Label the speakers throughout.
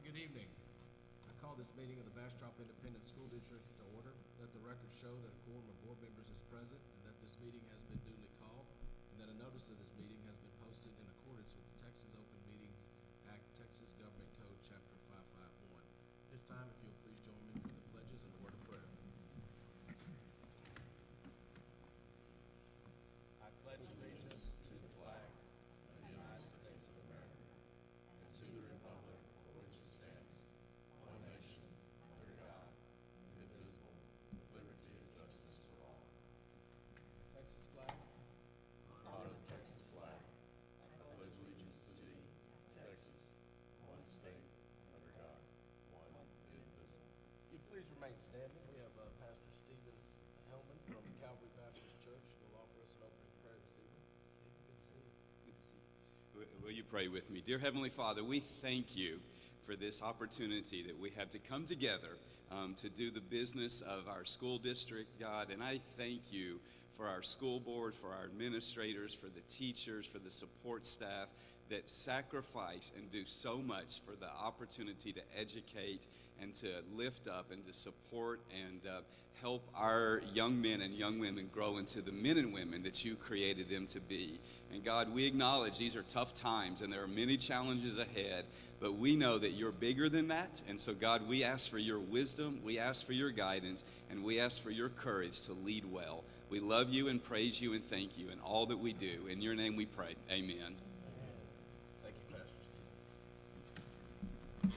Speaker 1: right, good evening. I call this meeting of the Bastrop Independent School District to order. Let the record show that a quorum of board members is present and that this meeting has been duly called and that a notice of this meeting has been posted in accordance with the Texas Open Meetings Act, Texas Government Code, Chapter 551. This time, if you'll please join me for the pledges and a word of prayer. I pledge allegiance to the flag of the United States of America and to the republic for which it stands, one nation, under God, indivisible, with liberty and justice for all. Texas flag. Honor the Texas flag. I pledge allegiance to thee, Texas, one state, under God, one indivisible. You please remain standing. We have Pastor Stephen Hellman from Calvary Baptist Church who will offer us an opening prayer this evening. Stephen, good to see you.
Speaker 2: Good to see you. Will you pray with me? Dear Heavenly Father, we thank you for this opportunity that we have to come together to do the business of our school district, God. And I thank you for our school board, for our administrators, for the teachers, for the support staff that sacrifice and do so much for the opportunity to educate and to lift up and to support and help our young men and young women grow into the men and women that you created them to be. And God, we acknowledge these are tough times and there are many challenges ahead, but we know that you're bigger than that. And so God, we ask for your wisdom, we ask for your guidance, and we ask for your courage to lead well. We love you and praise you and thank you in all that we do. In your name we pray. Amen.
Speaker 1: Thank you, Pastor Steve.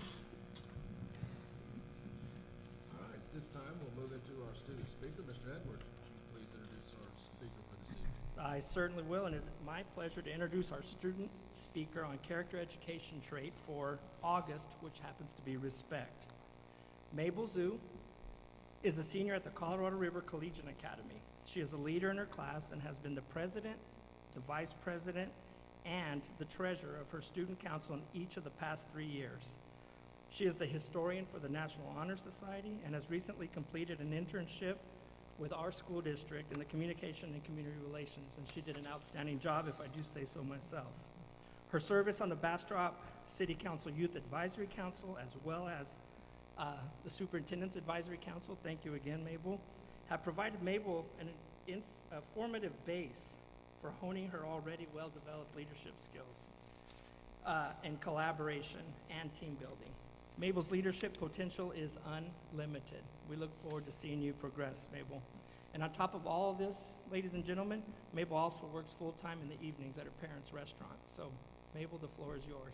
Speaker 1: All right, this time we'll move into our student speaker. Mr. Edwards, would you please introduce our speaker for this evening?
Speaker 3: I certainly will, and it's my pleasure to introduce our student speaker on character education trait for August, which happens to be respect. Mabel Zhu is a senior at the Colorado River Collegiate Academy. She is a leader in her class and has been the president, the vice president, and the treasurer of her student council in each of the past 3 years. She is the historian for the National Honor Society and has recently completed an internship with our school district in the communication and community relations, and she did an outstanding job, if I do say so myself. Her service on the Bastrop City Council Youth Advisory Council, as well as the Superintendent's Advisory Council, thank you again, Mabel, have provided Mabel a formative base for honing her already well-developed leadership skills and collaboration and team building. Mabel's leadership potential is unlimited. We look forward to seeing you progress, Mabel. And on top of all of this, ladies and gentlemen, Mabel also works full-time in the evenings at her parents' restaurant. So, Mabel, the floor is yours.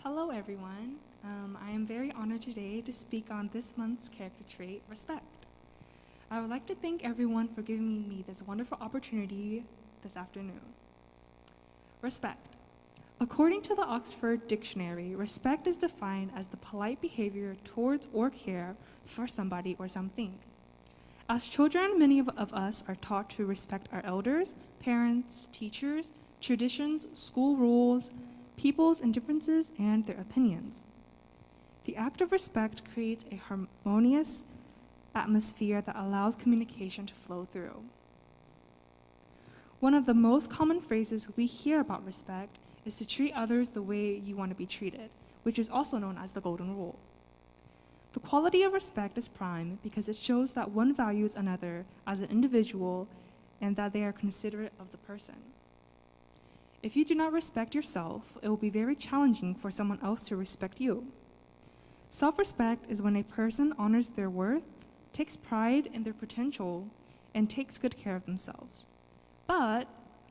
Speaker 4: Hello everyone. I am very honored today to speak on this month's character trait, respect. I would like to thank everyone for giving me this wonderful opportunity this afternoon. Respect. According to the Oxford Dictionary, respect is defined as the polite behavior towards or care for somebody or something. As children, many of us are taught to respect our elders, parents, teachers, traditions, school rules, people's indifferences, and their opinions. The act of respect creates a harmonious atmosphere that allows communication to flow through. One of the most common phrases we hear about respect is to treat others the way you want to be treated, which is also known as the golden rule. The quality of respect is prime because it shows that one values another as an individual and that they are considerate of the person. If you do not respect yourself, it will be very challenging for someone else to respect you. Self-respect is when a person honors their worth, takes pride in their potential, and takes good care of themselves. But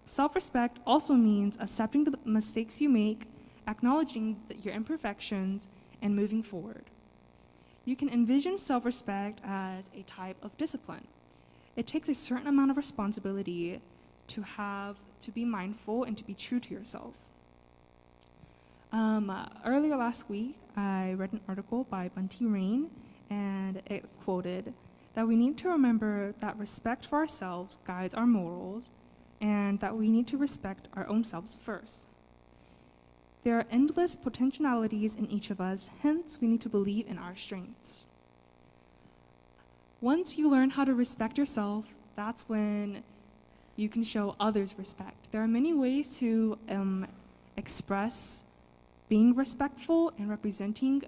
Speaker 4: self-respect also means accepting the mistakes you make, acknowledging your imperfections, and moving forward. You can envision self-respect as a type of discipline. It takes a certain amount of responsibility to be mindful and to be true to yourself. Earlier last week, I read an article by Bunty Rain, and it quoted that we need to remember that respect for ourselves guides our morals, and that we need to respect our own selves first. There are endless potentialities in each of us, hence we need to believe in our strengths. Once you learn how to respect yourself, that's when you can show others respect. There are many ways to express being respectful and representing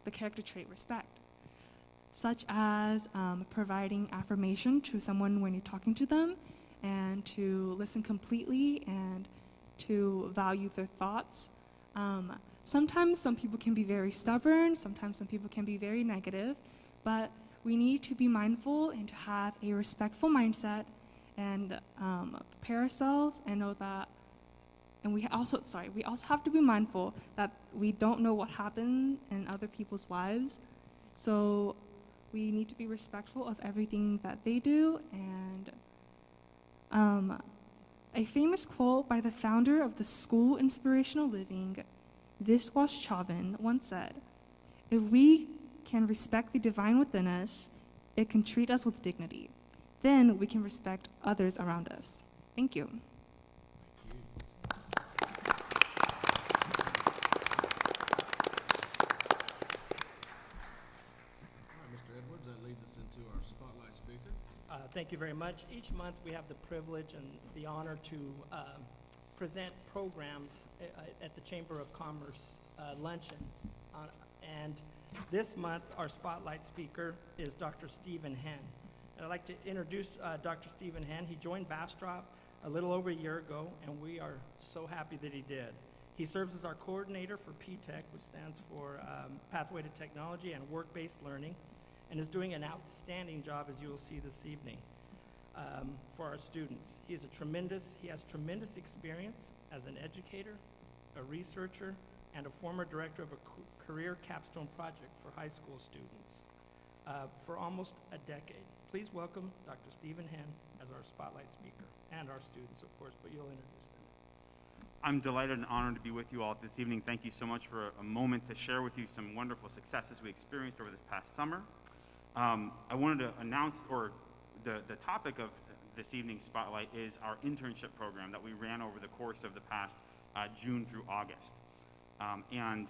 Speaker 4: the character trait respect, such as providing affirmation to someone when you're talking to them, and to listen completely and to value their thoughts. Sometimes some people can be very stubborn, sometimes some people can be very negative, but we need to be mindful and to have a respectful mindset and prepare ourselves and know that, and we also have to be mindful that we don't know what happened in other people's lives, so we need to be respectful of everything that they do. And a famous quote by the founder of the school Inspirational Living, Bisd, once said, "If we can respect the divine within us, it can treat us with dignity. Then we can respect others around us." Thank you.
Speaker 1: Mr. Edwards, that leads us into our spotlight speaker.
Speaker 3: Thank you very much. Each month we have the privilege and the honor to present programs at the Chamber of Commerce luncheon. And this month our spotlight speaker is Dr. Stephen Henn. And I'd like to introduce Dr. Stephen Henn. He joined Bastrop a little over a year ago, and we are so happy that he did. He serves as our coordinator for PTech, which stands for Pathway to Technology and Work-Based Learning, and is doing an outstanding job, as you will see this evening, for our students. He has tremendous experience as an educator, a researcher, and a former director of a career capstone project for high school students for almost a decade. Please welcome Dr. Stephen Henn as our spotlight speaker, and our students, of course, but you'll introduce them.
Speaker 5: I'm delighted and honored to be with you all this evening. Thank you so much for a moment to share with you some wonderful successes we experienced over this past summer. I wanted to announce, or the topic of this evening's spotlight is our internship program that we ran over the course of the past June through August. And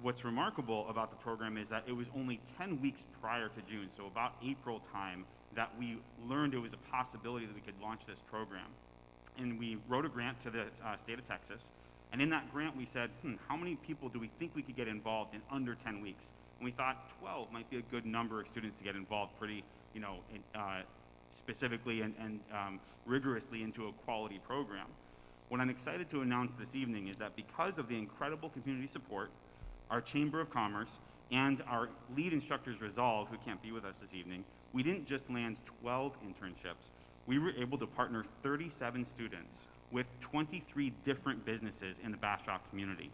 Speaker 5: what's remarkable about the program is that it was only 10 weeks prior to June, so about April time, that we learned it was a possibility that we could launch this program. And we wrote a grant to the state of Texas, and in that grant we said, how many people do we think we could get involved in under 10 weeks? And we thought 12 might be a good number of students to get involved pretty, specifically and rigorously into a quality program. What I'm excited to announce this evening is that because of the incredible community support, our Chamber of Commerce, and our lead instructor's resolve, who can't be with us this evening, we didn't just land 12 internships. We were able to partner 37 students with 23 different businesses in the Bastrop community.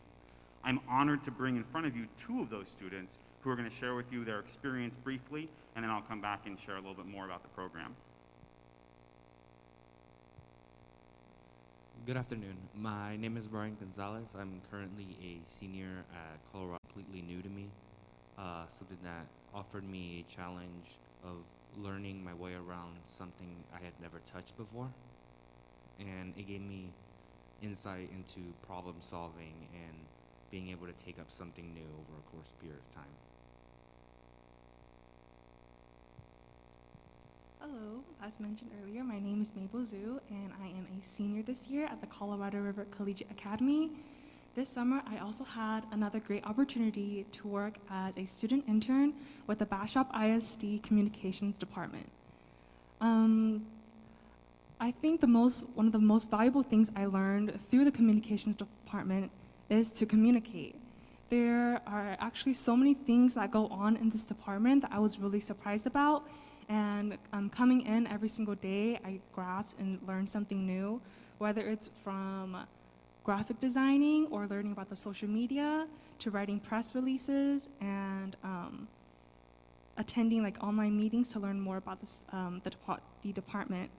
Speaker 5: I'm honored to bring in front of you 2 of those students who are going to share with you their experience briefly, and then I'll come back and share a little bit more about the program.
Speaker 6: Good afternoon. My name is Brian Gonzalez. I'm currently a senior at Colorado, completely new to me. Something that offered me a challenge of learning my way around something I had never touched before. And it gave me insight into problem solving and being able to take up something new over a course period of time.
Speaker 4: Hello, as mentioned earlier, my name is Mabel Zhu, and I am a senior this year at the Colorado River Collegiate Academy. This summer, I also had another great opportunity to work as a student intern with the Bastrop ISD Communications Department. I think one of the most valuable things I learned through the Communications Department is to communicate. There are actually so many things that go on in this department that I was really surprised about. And coming in every single day, I grasped and learned something new, whether it's from graphic designing or learning about the social media to writing press releases and attending online meetings to learn more about the department.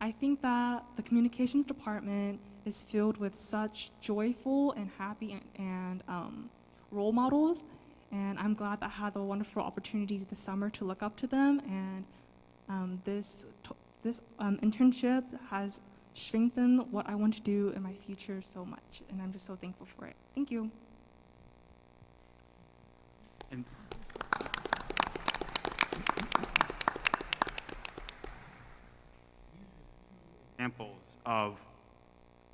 Speaker 4: I think that the communications department is filled with such joyful and happy and role models. And I'm glad that I had the wonderful opportunity this summer to look up to them. And this internship has strengthen what I want to do in my future so much, and I'm just so thankful for it. Thank you.
Speaker 5: And examples of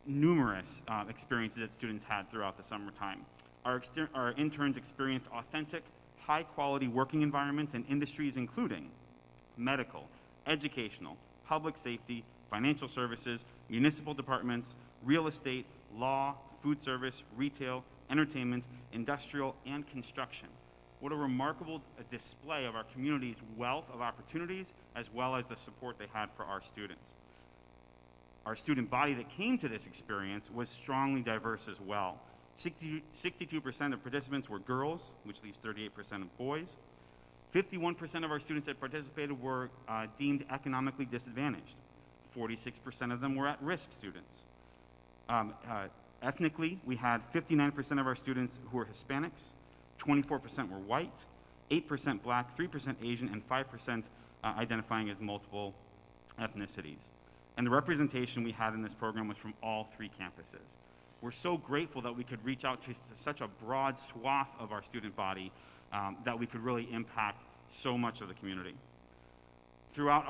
Speaker 5: numerous experiences that students had throughout the summertime. Our interns experienced authentic, high-quality working environments in industries including medical, educational, public safety, financial services, municipal departments, real estate, law, food service, retail, entertainment, industrial, and construction. What a remarkable display of our community's wealth of opportunities, as well as the support they had for our students. Our student body that came to this experience was strongly diverse as well. 62% of participants were girls, which leaves 38% of boys. 51% of our students that participated were deemed economically disadvantaged. 46% of them were at-risk students. Ethnically, we had 59% of our students who were Hispanics, 24% were white, 8% black, 3% Asian, and 5% identifying as multiple ethnicities. And the representation we had in this program was from all three campuses. We're so grateful that we could reach out to such a broad swath of our student body that we could really impact so much of the community. Throughout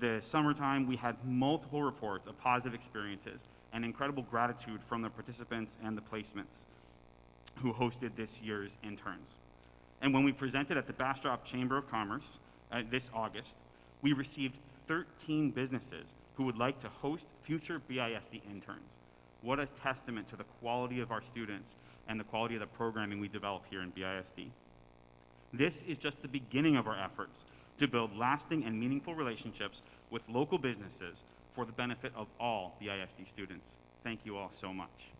Speaker 5: the summertime, we had multiple reports of positive experiences and incredible gratitude from the participants and the placements who hosted this year's interns. And when we presented at the Bastrop Chamber of Commerce this August, we received 13 businesses who would like to host future BISD interns. What a testament to the quality of our students and the quality of the programming we develop here in BISD. This is just the beginning of our efforts to build lasting and meaningful relationships with local businesses for the benefit of all BISD students. Thank you all so much.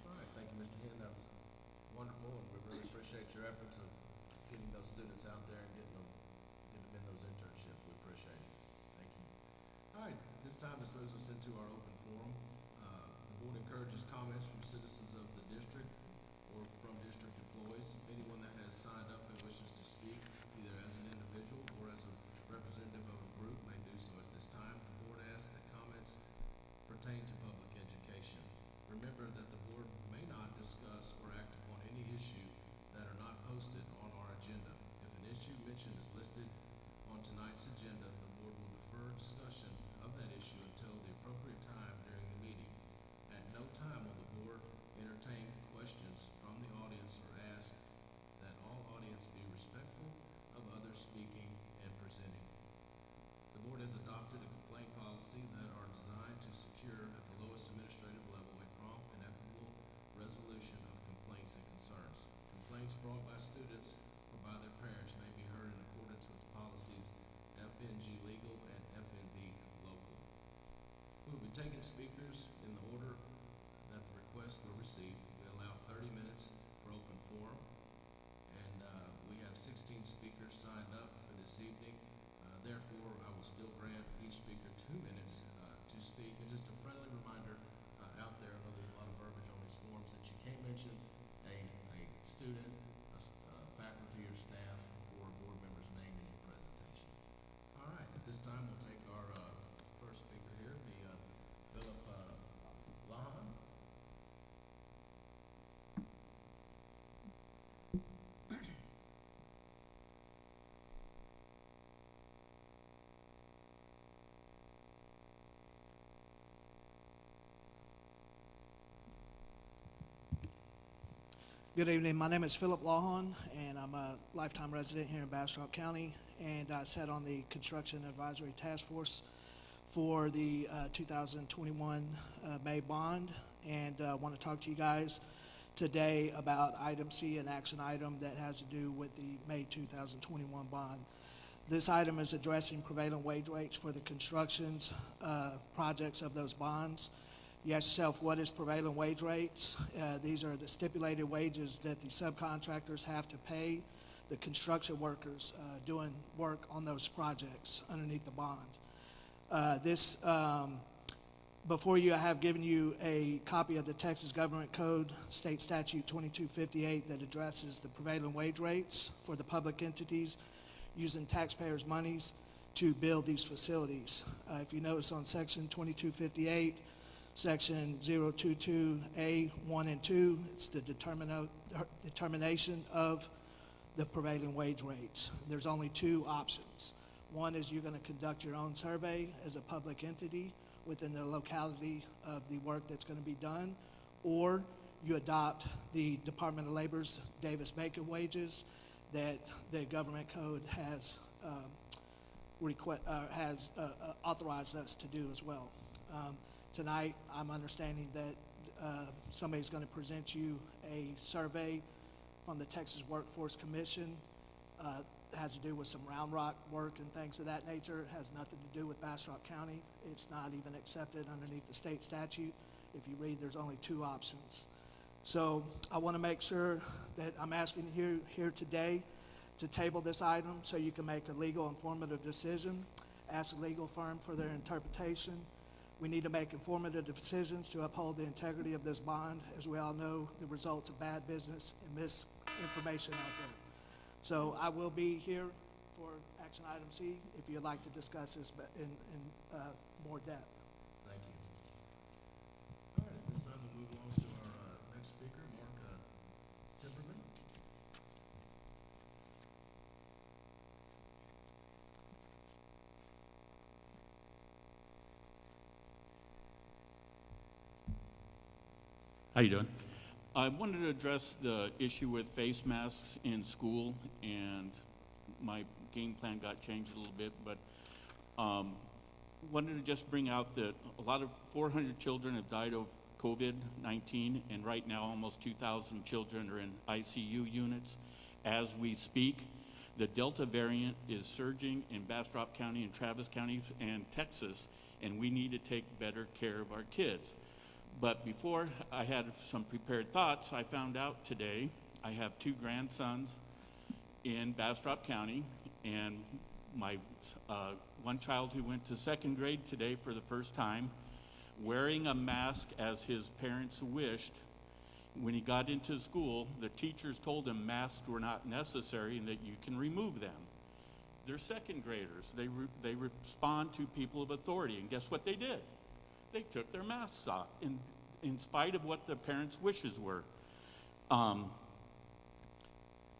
Speaker 1: All right, thank you, Mr. Henn. That was wonderful, and we really appreciate your efforts of getting those students out there and getting them in those internships. We appreciate it. Thank you. All right, this time this moves us into our open forum. The board encourages comments from citizens of the district or from district employees. Anyone that has signed up and wishes to speak, either as an individual or as a representative of a group, may do so at this time. The board asks that comments pertain to public education. Remember that the board may not discuss or act upon any issue that are not posted on our agenda. If an issue mentioned is listed on tonight's agenda, the board will defer discussion of that issue until the appropriate time during the meeting. At no time will the board entertain questions from the audience or ask that all audience be respectful of others speaking and presenting. The board has adopted a complaint policy that are designed to secure at the lowest administrative level a prompt and equitable resolution of complaints and concerns. Complaints brought by students or by their parents may be heard in accordance with policies FNG Legal and FNB Local. We will be taking speakers in the order that the requests were received. We allow 30 minutes for open forum, and we have 16 speakers signed up for this evening. Therefore, I will still grant each speaker 2 minutes to speak. And just a friendly reminder out there, I know there's a lot of verbiage on these forms, that you can't mention a student, faculty or staff, or a board member's name in your presentation. All right, at this time, we'll take our first speaker here, Philip Lahan.
Speaker 7: Good evening. My name is Philip Lahan, and I'm a lifetime resident here in Bastrop County, and I sat on the Construction Advisory Task Force for the 2021 May bond, and want to talk to you guys today about item C, an action item that has to do with the May 2021 bond. This item is addressing prevailing wage rates for the constructions projects of those bonds. You ask yourself, what is prevailing wage rates? These are the stipulated wages that the subcontractors have to pay the construction workers doing work on those projects underneath the bond. This Before you, I have given you a copy of the Texas Government Code, State Statute 2258, that addresses the prevailing wage rates for the public entities using taxpayers' monies to build these facilities. If you notice on Section 2258, Section 022A 1 and 2, it's the determination of the prevailing wage rates. There's only two options. One is you're going to conduct your own survey as a public entity within the locality of the work that's going to be done, or you adopt the Department of Labor's Davis-Bacon wages that the government code has authorized us to do as well. Tonight, I'm understanding that somebody's going to present you a survey from the Texas Workforce Commission. It has to do with some round rock work and things of that nature. It has nothing to do with Bastrop County. It's not even accepted underneath the state statute. If you read, there's only two options. So I want to make sure that I'm asking you here today to table this item so you can make a legal informative decision. Ask the legal firm for their interpretation. We need to make informative decisions to uphold the integrity of this bond. As we all know, the results of bad business and misinformation out there. So I will be here for action item C if you'd like to discuss this in more depth.
Speaker 1: Thank you. All right, at this time we'll move on to our next speaker, Mark Timberman.
Speaker 8: How you doing? I wanted to address the issue with face masks in school, and my game plan got changed a little bit, but wanted to just bring out that a lot of 400 children have died of COVID-19, and right now almost 2,000 children are in ICU units as we speak. The Delta variant is surging in Bastrop County and Travis counties and Texas, and we need to take better care of our kids. But before I had some prepared thoughts, I found out today I have two grandsons in Bastrop County, and my one child who went to second grade today for the first time, wearing a mask as his parents wished. When he got into school, the teachers told him masks were not necessary and that you can remove them. They're second graders. They respond to people of authority, and guess what they did? They took their masks off in spite of what the parents' wishes were. All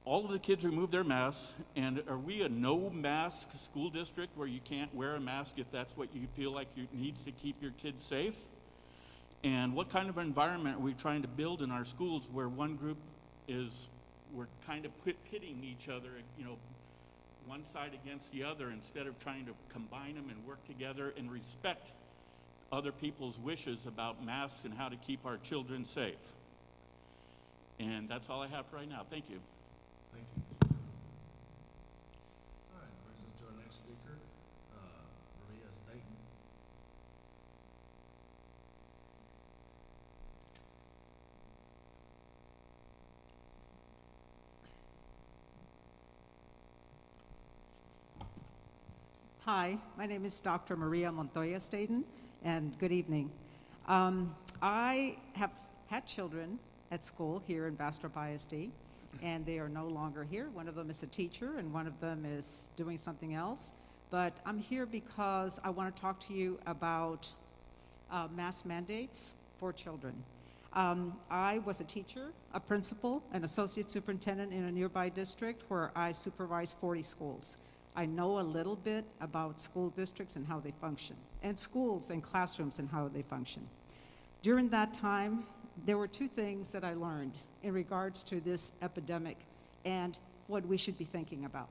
Speaker 8: of the kids removed their masks, and are we a no-mask school district where you can't wear a mask if that's what you feel like needs to keep your kids safe? And what kind of environment are we trying to build in our schools where one group we're kind of pitting each other, one side against the other, instead of trying to combine them and work together and respect other people's wishes about masks and how to keep our children safe. And that's all I have for right now. Thank you.
Speaker 1: Thank you. All right, brings us to our next speaker, Maria Staten.
Speaker 9: Hi, my name is Dr. Maria Montoya Staten, and good evening. I have had children at school here in Bastrop ISD, and they are no longer here. One of them is a teacher, and one of them is doing something else. But I'm here because I want to talk to you about mask mandates for children. I was a teacher, a principal, an associate superintendent in a nearby district where I supervised 40 schools. I know a little bit about school districts and how they function, and schools and classrooms and how they function. During that time, there were two things that I learned in regards to this epidemic and what we should be thinking about.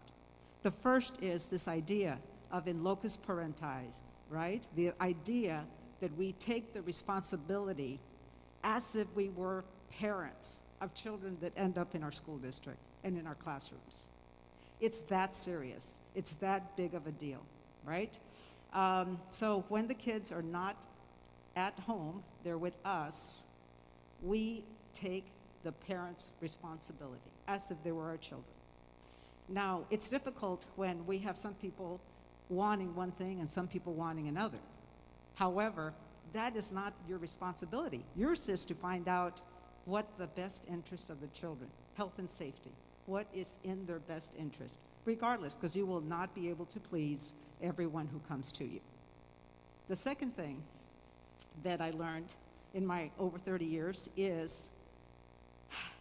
Speaker 9: The first is this idea of in locus parentis, right? The idea that we take the responsibility as if we were parents of children that end up in our school district and in our classrooms. It's that serious. It's that big of a deal, right? So when the kids are not at home, they're with us, we take the parents' responsibility as if they were our children. Now, it's difficult when we have some people wanting one thing and some people wanting another. However, that is not your responsibility. Yours is to find out what the best interest of the children, health and safety, what is in their best interest, regardless, because you will not be able to please everyone who comes to you. The second thing that I learned in my over 30 years is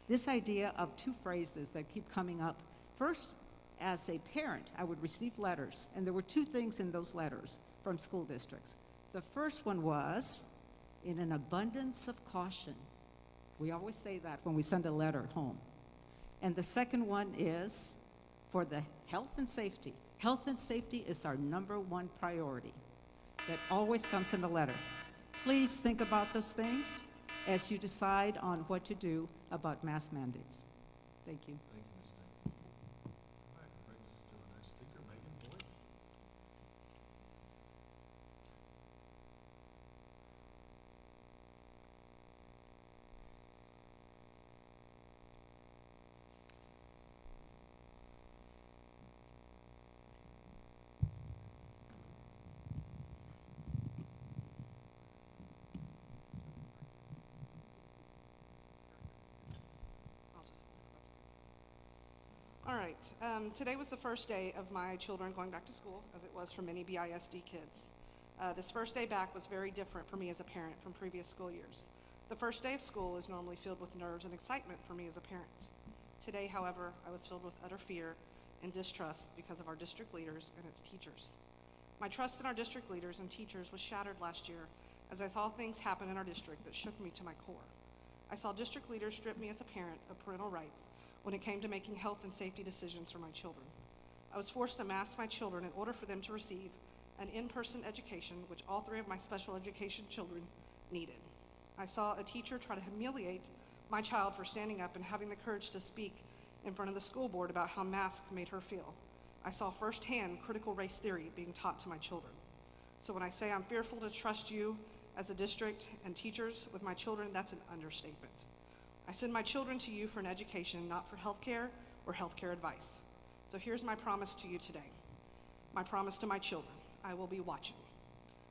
Speaker 9: this idea of two phrases that keep coming up. First, as a parent, I would receive letters, and there were two things in those letters from school districts. The first one was, in an abundance of caution. We always say that when we send a letter home. And the second one is for the health and safety. Health and safety is our #1 priority. That always comes in the letter. Please think about those things as you decide on what to do about mask mandates. Thank you.
Speaker 1: Thank you, Ms. Dane. All right, brings us to the next speaker, Megan Boyd.
Speaker 10: All right, today was the first day of my children going back to school, as it was for many BISD kids. This first day back was very different for me as a parent from previous school years. The first day of school is normally filled with nerves and excitement for me as a parent. Today, however, I was filled with utter fear and distrust because of our district leaders and its teachers. My trust in our district leaders and teachers was shattered last year as I saw things happen in our district that shook me to my core. I saw district leaders strip me as a parent of parental rights when it came to making health and safety decisions for my children. I was forced to mask my children in order for them to receive an in-person education, which all 3 of my special education children needed. I saw a teacher try to humiliate my child for standing up and having the courage to speak in front of the school board about how masks made her feel. I saw firsthand critical race theory being taught to my children. So when I say I'm fearful to trust you as a district and teachers with my children, that's an understatement. I send my children to you for an education, not for healthcare or healthcare advice. So here's my promise to you today. My promise to my children: I will be watching.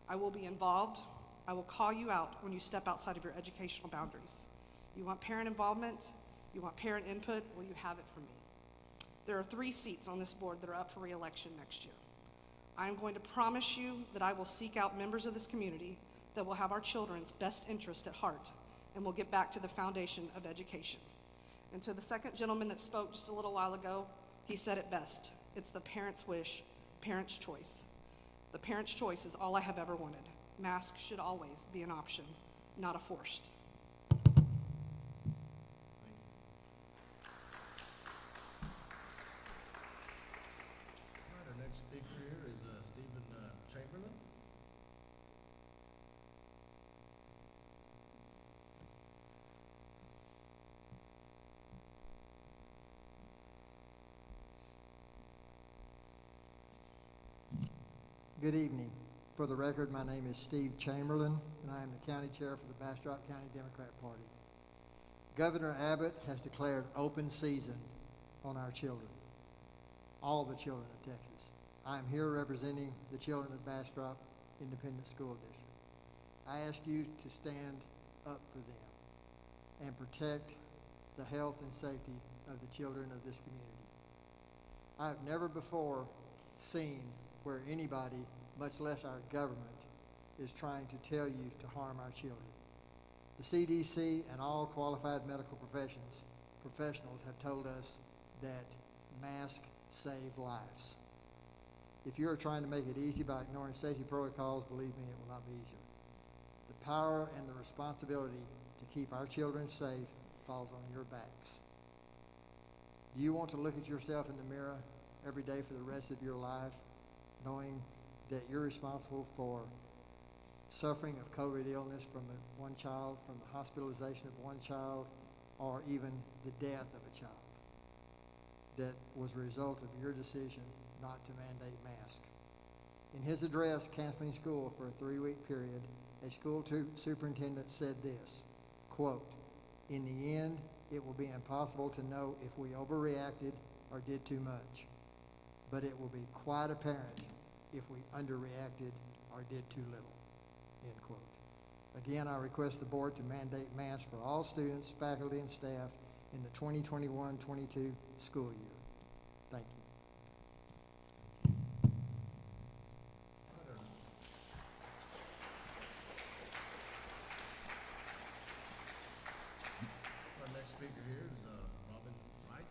Speaker 10: I will be involved. I will call you out when you step outside of your educational boundaries. You want parent involvement? You want parent input? Well, you have it from me. There are 3 seats on this board that are up for re-election next year. I am going to promise you that I will seek out members of this community that will have our children's best interest at heart, and we'll get back to the foundation of education. And to the second gentleman that spoke just a little while ago, he said it best. It's the parent's wish, parent's choice. The parent's choice is all I have ever wanted. Masks should always be an option, not a forced.
Speaker 1: Thank you. All right, our next speaker here is Stephen Chamberlain.
Speaker 11: Good evening. For the record, my name is Steve Chamberlain, and I am the county chair for the Bastrop County Democrat Party. Governor Abbott has declared open season on our children, all the children of Texas. I am here representing the children of Bastrop Independent School District. I ask you to stand up for them and protect the health and safety of the children of this community. I have never before seen where anybody, much less our government, is trying to tell you to harm our children. The CDC and all qualified medical professionals have told us that masks save lives. If you are trying to make it easy by ignoring safety protocols, believe me, it will not be easier. The power and the responsibility to keep our children safe falls on your backs. Do you want to look at yourself in the mirror every day for the rest of your life, knowing that you're responsible for suffering of COVID illness from one child, from the hospitalization of one child, or even the death of a child that was a result of your decision not to mandate masks? In his address canceling school for a 3-week period, a school superintendent said this, quote, "In the end, it will be impossible to know if we overreacted or did too much, but it will be quite apparent if we underreacted or did too little," end quote. Again, I request the board to mandate masks for all students, faculty, and staff in the 2021-22 school year. Thank you.
Speaker 1: Our next speaker here is Robin Wright.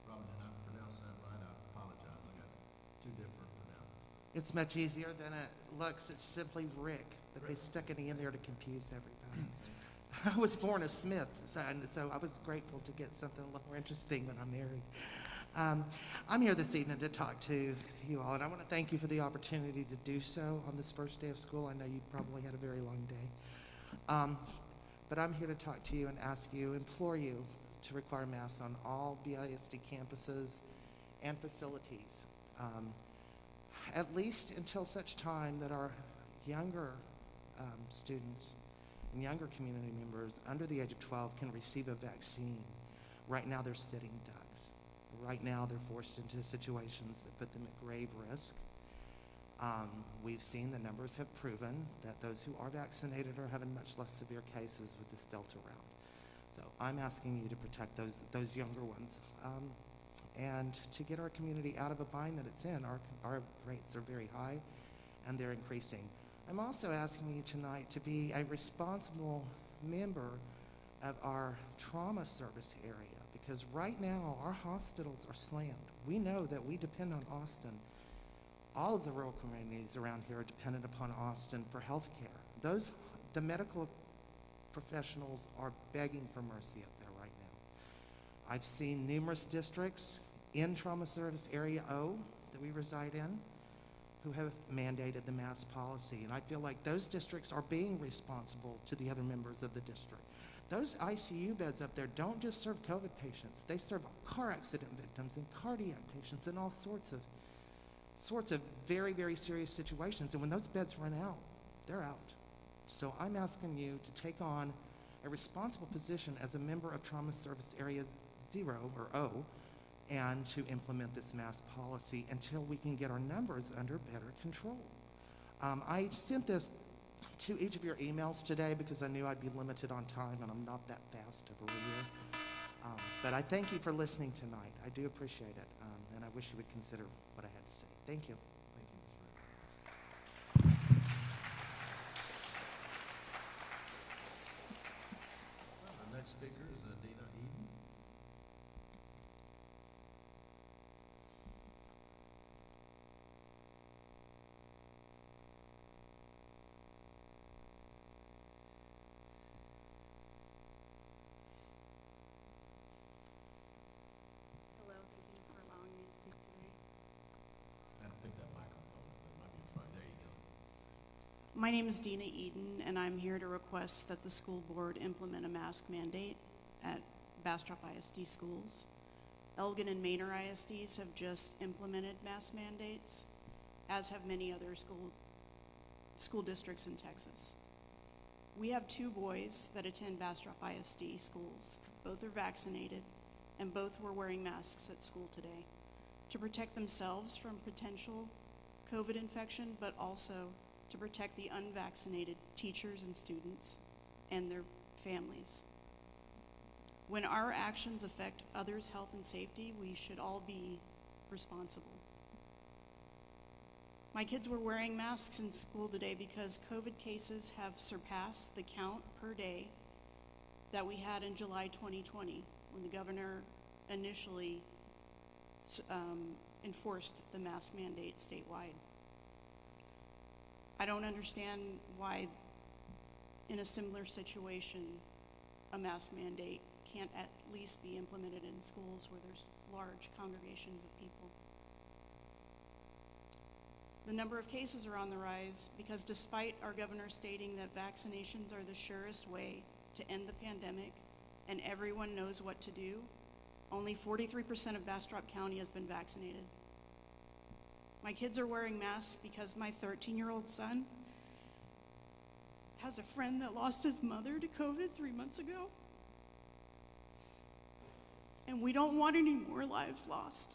Speaker 1: Robin, did I pronounce that right? I apologize. I got two different pronouncements.
Speaker 12: It's much easier than it looks. It's simply Rick, but they stuck an E in there to confuse everybody. I was born a Smith, so I was grateful to get something a little more interesting when I'm married. I'm here this evening to talk to you all, and I want to thank you for the opportunity to do so on this first day of school. I know you probably had a very long day. But I'm here to talk to you and ask you, implore you to require masks on all BISD campuses and facilities. At least until such time that our younger students and younger community members under the age of 12 can receive a vaccine. Right now they're sitting ducks. Right now they're forced into situations that put them at grave risk. We've seen the numbers have proven that those who are vaccinated are having much less severe cases with this Delta round. So I'm asking you to protect those younger ones. And to get our community out of a bind that it's in. Our rates are very high and they're increasing. I'm also asking you tonight to be a responsible member of our trauma service area, because right now our hospitals are slammed. We know that we depend on Austin. All of the rural communities around here are dependent upon Austin for health care. The medical professionals are begging for mercy up there right now. I've seen numerous districts in Trauma Service Area O that we reside in who have mandated the mask policy, and I feel like those districts are being responsible to the other members of the district. Those ICU beds up there don't just serve COVID patients, they serve car accident victims and cardiac patients and all sorts of very, very serious situations, and when those beds run out, they're out. So I'm asking you to take on a responsible position as a member of Trauma Service Area 0 or O, and to implement this mask policy until we can get our numbers under better control. I sent this to each of your emails today because I knew I'd be limited on time, and I'm not that fast of a reader. But I thank you for listening tonight. I do appreciate it, and I wish you would consider what I had to say. Thank you.
Speaker 1: Thank you, Ms. Wright. Our next speaker is Dina Eden.
Speaker 13: Hello, thank you for allowing me to speak today.
Speaker 1: I don't think that microphone, but it might be in front. There you go.
Speaker 13: My name is Dina Eden, and I'm here to request that the school board implement a mask mandate at Bastrop ISD schools. Elgin and Manor ISDs have just implemented mask mandates, as have many other school districts in Texas. We have 2 boys that attend Bastrop ISD schools. Both are vaccinated, and both were wearing masks at school today to protect themselves from potential COVID infection, but also to protect the unvaccinated teachers and students and their families. When our actions affect others' health and safety, we should all be responsible. My kids were wearing masks in school today because COVID cases have surpassed the count per day that we had in July 2020, when the governor initially enforced the mask mandate statewide. I don't understand why, in a similar situation, a mask mandate can't at least be implemented in schools where there's large congregations of people. The number of cases are on the rise because despite our governor stating that vaccinations are the surest way to end the pandemic and everyone knows what to do, only 43% of Bastrop County has been vaccinated. My kids are wearing masks because my 13-year-old son has a friend that lost his mother to COVID 3 months ago. And we don't want any more lives lost.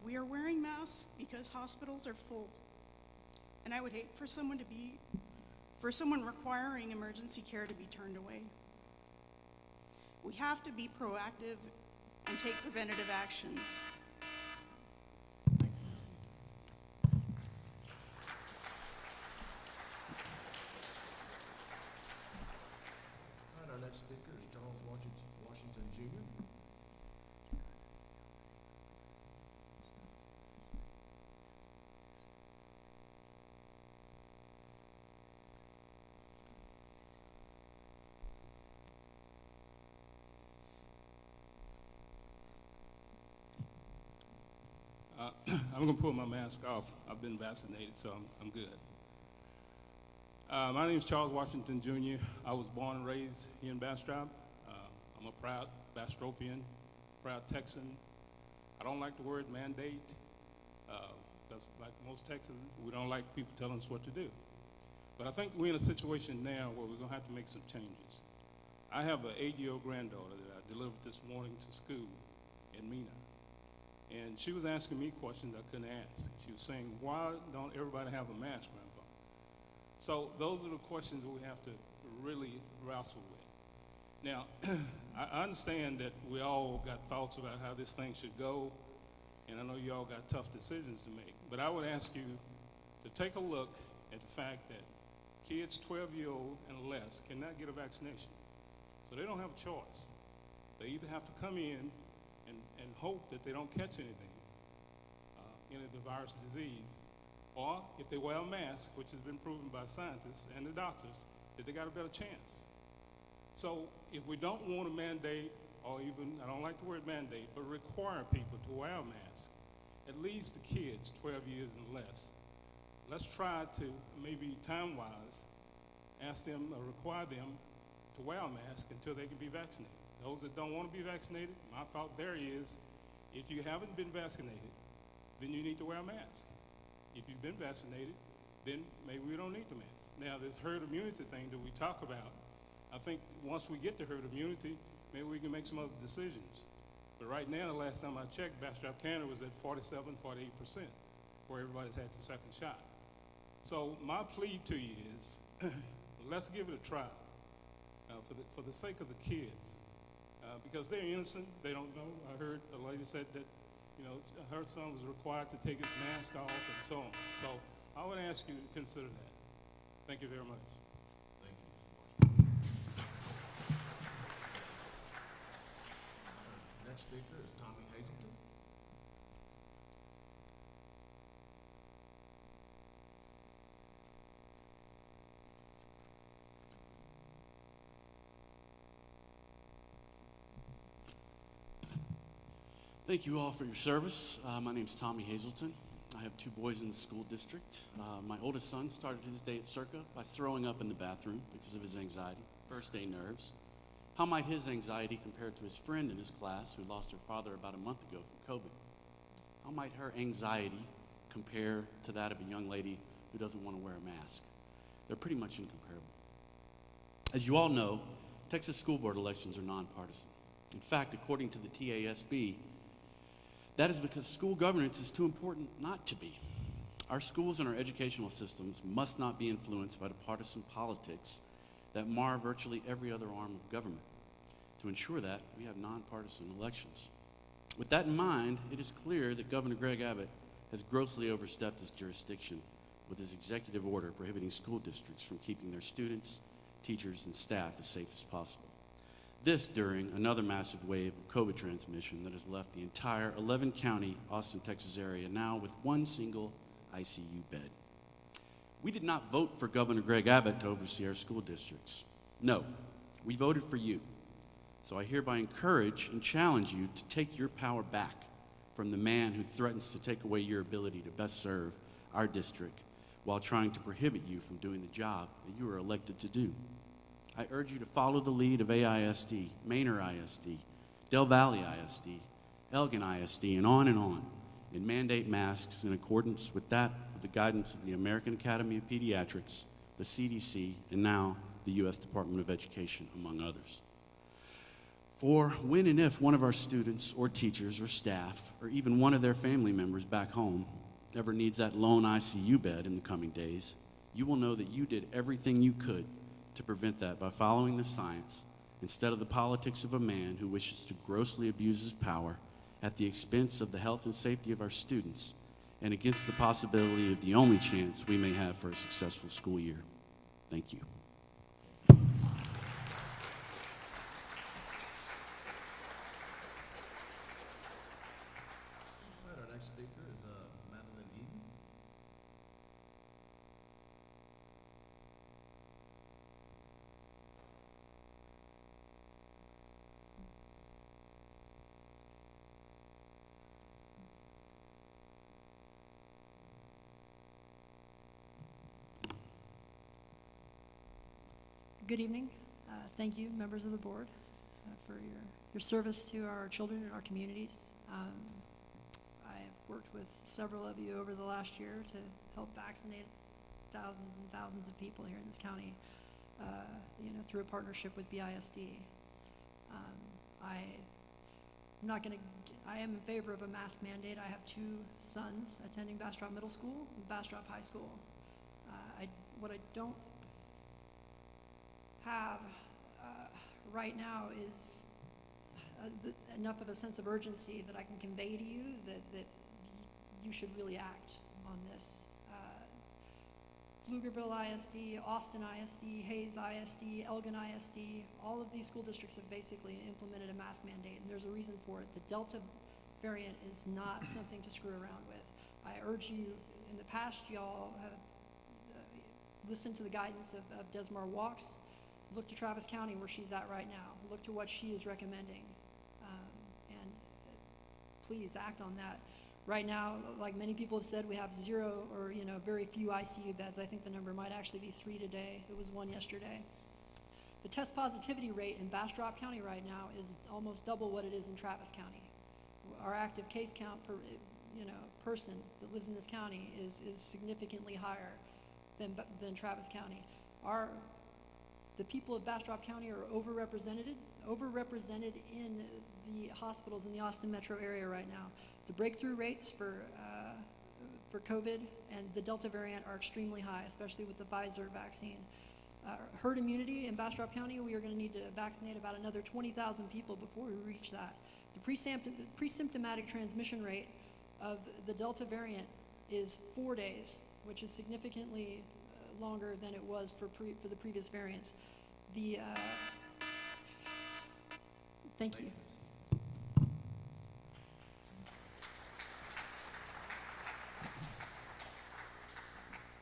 Speaker 13: We are wearing masks because hospitals are full. And I would hate for someone requiring emergency care to be turned away. We have to be proactive and take preventative actions.
Speaker 1: All right, our next speaker is Charles Washington Jr.
Speaker 14: I'm going to pull my mask off. I've been vaccinated, so I'm good. My name is Charles Washington Jr. I was born and raised here in Bastrop. I'm a proud Bastropian, proud Texan. I don't like the word mandate, because like most Texans, we don't like people telling us what to do. But I think we're in a situation now where we're going to have to make some changes. I have an 8-year-old granddaughter that I delivered this morning to school in Mena. And she was asking me questions I couldn't ask. She was saying, why don't everybody have a mask, Grandpa? So those are the questions that we have to really wrestle with. Now, I understand that we all got thoughts about how this thing should go, and I know you all got tough decisions to make. But I would ask you to take a look at the fact that kids 12-year-old and less cannot get a vaccination. So they don't have a choice. They either have to come in and hope that they don't catch anything, any of the virus disease, or if they wear a mask, which has been proven by scientists and the doctors, that they got a better chance. So if we don't want to mandate, or even, I don't like the word mandate, but require people to wear a mask, at least the kids 12 years and less, let's try to, maybe time-wise, ask them or require them to wear a mask until they can be vaccinated. Those that don't want to be vaccinated, my thought there is, if you haven't been vaccinated, then you need to wear a mask. If you've been vaccinated, then maybe we don't need the mask. Now, this herd immunity thing that we talk about, I think once we get to herd immunity, maybe we can make some other decisions. But right now, the last time I checked, Bastrop County was at 47, 48%, where everybody's had the second shot. So my plea to you is, let's give it a try for the sake of the kids. Because they're innocent, they don't know. I heard a lady said that, her son was required to take his mask off and so on. So I would ask you to consider that. Thank you very much.
Speaker 1: Thank you, Mr. Washington. Next speaker is Tommy Hazelton.
Speaker 15: Thank you all for your service. My name's Tommy Hazelton. I have 2 boys in the school district. My oldest son started his day at Circa by throwing up in the bathroom because of his anxiety, first day nerves. How might his anxiety compare to his friend in his class who lost her father about a month ago from COVID? How might her anxiety compare to that of a young lady who doesn't want to wear a mask? They're pretty much incomparable. As you all know, Texas school board elections are nonpartisan. In fact, according to the TASB, that is because school governance is too important not to be. Our schools and our educational systems must not be influenced by the partisan politics that mar virtually every other arm of government. To ensure that, we have nonpartisan elections. With that in mind, it is clear that Governor Greg Abbott has grossly overstepped his jurisdiction with his executive order prohibiting school districts from keeping their students, teachers, and staff as safe as possible. This during another massive wave of COVID transmission that has left the entire 11-county Austin, Texas area now with one single ICU bed. We did not vote for Governor Greg Abbott to oversee our school districts. No, we voted for you. So I hereby encourage and challenge you to take your power back from the man who threatens to take away your ability to best serve our district while trying to prohibit you from doing the job that you were elected to do. I urge you to follow the lead of AISD, Manor ISD, Del Valley ISD, Elgin ISD, and mandate masks in accordance with that of the guidance of the American Academy of Pediatrics, the CDC, and now the U.S. Department of Education, among others. For when and if one of our students or teachers or staff or even one of their family members back home ever needs that lone ICU bed in the coming days, you will know that you did everything you could to prevent that by following the science instead of the politics of a man who wishes to grossly abuse his power at the expense of the health and safety of our students and against the possibility of the only chance we may have for a successful school year. Thank you.
Speaker 1: All right, our next speaker is Madeline Eden.
Speaker 16: Good evening. Thank you, members of the board, for your service to our children and our communities. I've worked with several of you over the last year to help vaccinate thousands and thousands of people here in this county, through a partnership with BISD. I am in favor of a mask mandate. I have two sons attending Bastrop Middle School and Bastrop High School. What I don't have right now is enough of a sense of urgency that I can convey to you that you should really act on this. Pflugerville ISD, Austin ISD, Hayes ISD, Elgin ISD, all of these school districts have basically implemented a mask mandate, and there's a reason for it. The Delta variant is not something to screw around with. I urge you, in the past, y'all have listened to the guidance of Desmar Walks. Look to Travis County, where she's at right now. Look to what she is recommending, and please act on that. Right now, like many people have said, we have zero or very few ICU beds. I think the number might actually be 3 today. It was 1 yesterday. The test positivity rate in Bastrop County right now is almost double what it is in Travis County. Our active case count per person that lives in this county is significantly higher than Travis County. The people of Bastrop County are overrepresented in the hospitals in the Austin metro area right now. The breakthrough rates for COVID and the Delta variant are extremely high, especially with the Pfizer vaccine. Herd immunity in Bastrop County, we are going to need to vaccinate about another 20,000 people before we reach that. The pre-symptomatic transmission rate of the Delta variant is 4 days, which is significantly longer than it was for the previous variants. Thank you.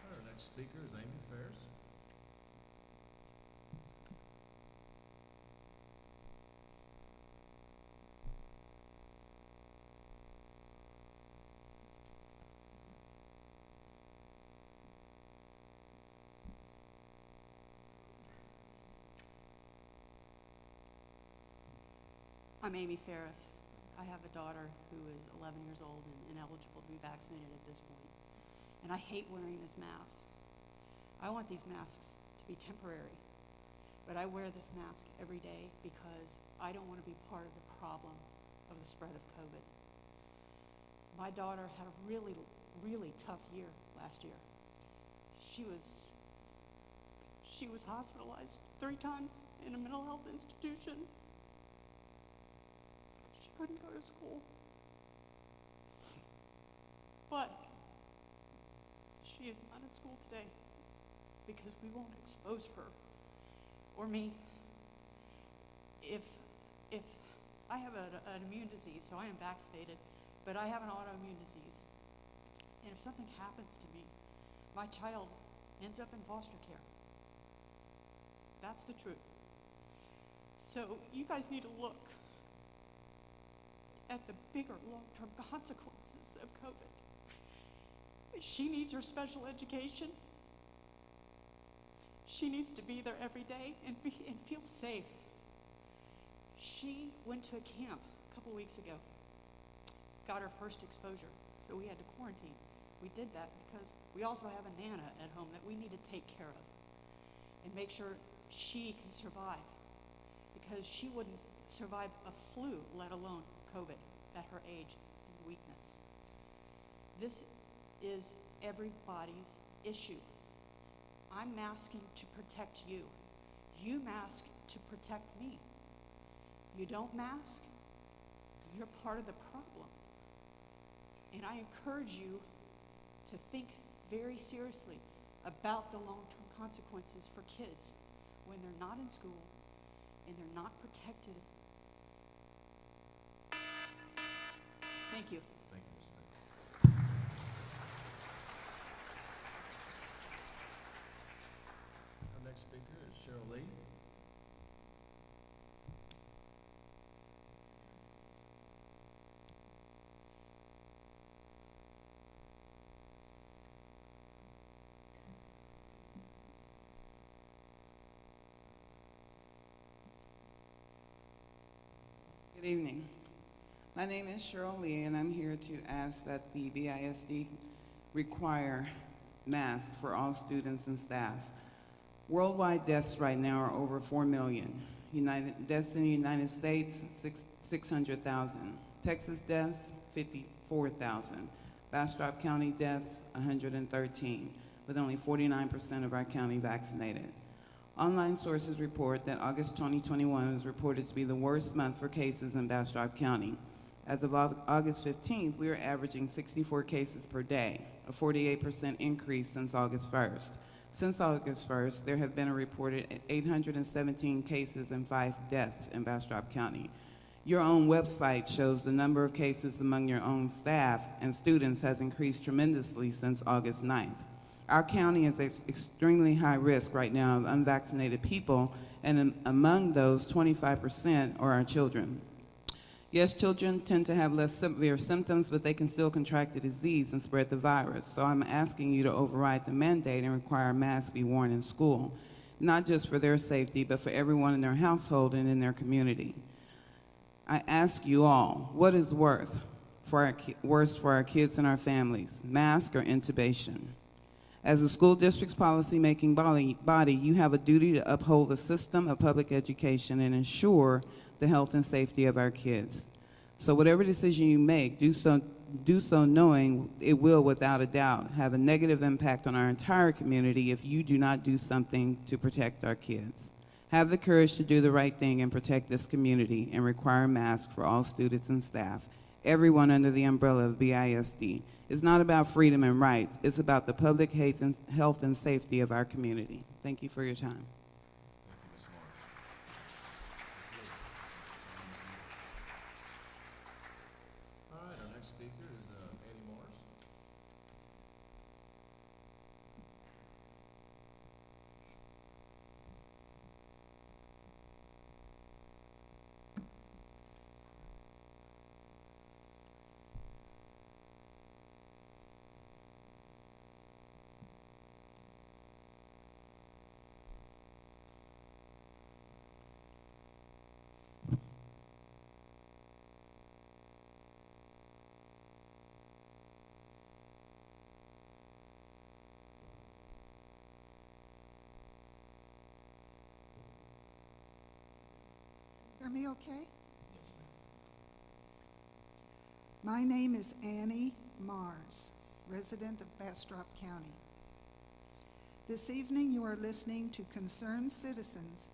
Speaker 1: Our next speaker is Amy Ferris.
Speaker 17: I'm Amy Ferris. I have a daughter who is 11 years old and ineligible to be vaccinated at this point. And I hate wearing this mask. I want these masks to be temporary, but I wear this mask every day because I don't want to be part of the problem of the spread of COVID. My daughter had a really, really tough year last year. She was hospitalized 3 times in a mental health institution. Couldn't go to school. But she is not in school today because we won't expose her or me. If I have an immune disease, so I am vaccinated, but I have an autoimmune disease. And if something happens to me, my child ends up in foster care. That's the truth. So you guys need to look at the bigger long-term consequences of COVID. She needs her special education. She needs to be there every day and feel safe. She went to a camp a couple weeks ago, got our first exposure, so we had to quarantine. We did that because we also have a Nana at home that we need to take care of and make sure she can survive, because she wouldn't survive a flu, let alone COVID, at her age and weakness. This is everybody's issue. I'm masking to protect you. You mask to protect me. You don't mask, you're part of the problem. And I encourage you to think very seriously about the long-term consequences for kids when they're not in school and they're not protected. Thank you.
Speaker 1: Thank you, Ms. Baker. Our next speaker is Cheryl Lee.
Speaker 18: Good evening. My name is Cheryl Lee, and I'm here to ask that the BISD require masks for all students and staff. Worldwide deaths right now are over 4 million. Deaths in the United States, 600,000. Texas deaths, 54,000. Bastrop County deaths, 113, with only 49% of our county vaccinated. Online sources report that August 2021 was reported to be the worst month for cases in Bastrop County. As of August 15th, we are averaging 64 cases per day, a 48% increase since August 1st. Since August 1st, there have been a reported 817 cases and 5 deaths in Bastrop County. Your own website shows the number of cases among your own staff and students has increased tremendously since August 9th. Our county is extremely high risk right now of unvaccinated people, and among those, 25% are our children. Yes, children tend to have less severe symptoms, but they can still contract the disease and spread the virus. So I'm asking you to override the mandate and require masks be worn in school, not just for their safety, but for everyone in their household and in their community. I ask you all, what is worse for our kids and our families, mask or intubation? As a school district's policy-making body, you have a duty to uphold the system of public education and ensure the health and safety of our kids. So whatever decision you make, do so knowing it will, without a doubt, have a negative impact on our entire community if you do not do something to protect our kids. Have the courage to do the right thing and protect this community and require masks for all students and staff, everyone under the umbrella of BISD. It's not about freedom and rights. It's about the public health and safety of our community. Thank you for your time.
Speaker 1: Thank you, Ms. Morris. All right, our next speaker is Annie Morris.
Speaker 19: Hear me okay?
Speaker 1: Yes, ma'am.
Speaker 19: My name is Annie Mars, resident of Bastrop County. This evening you are listening to concerned citizens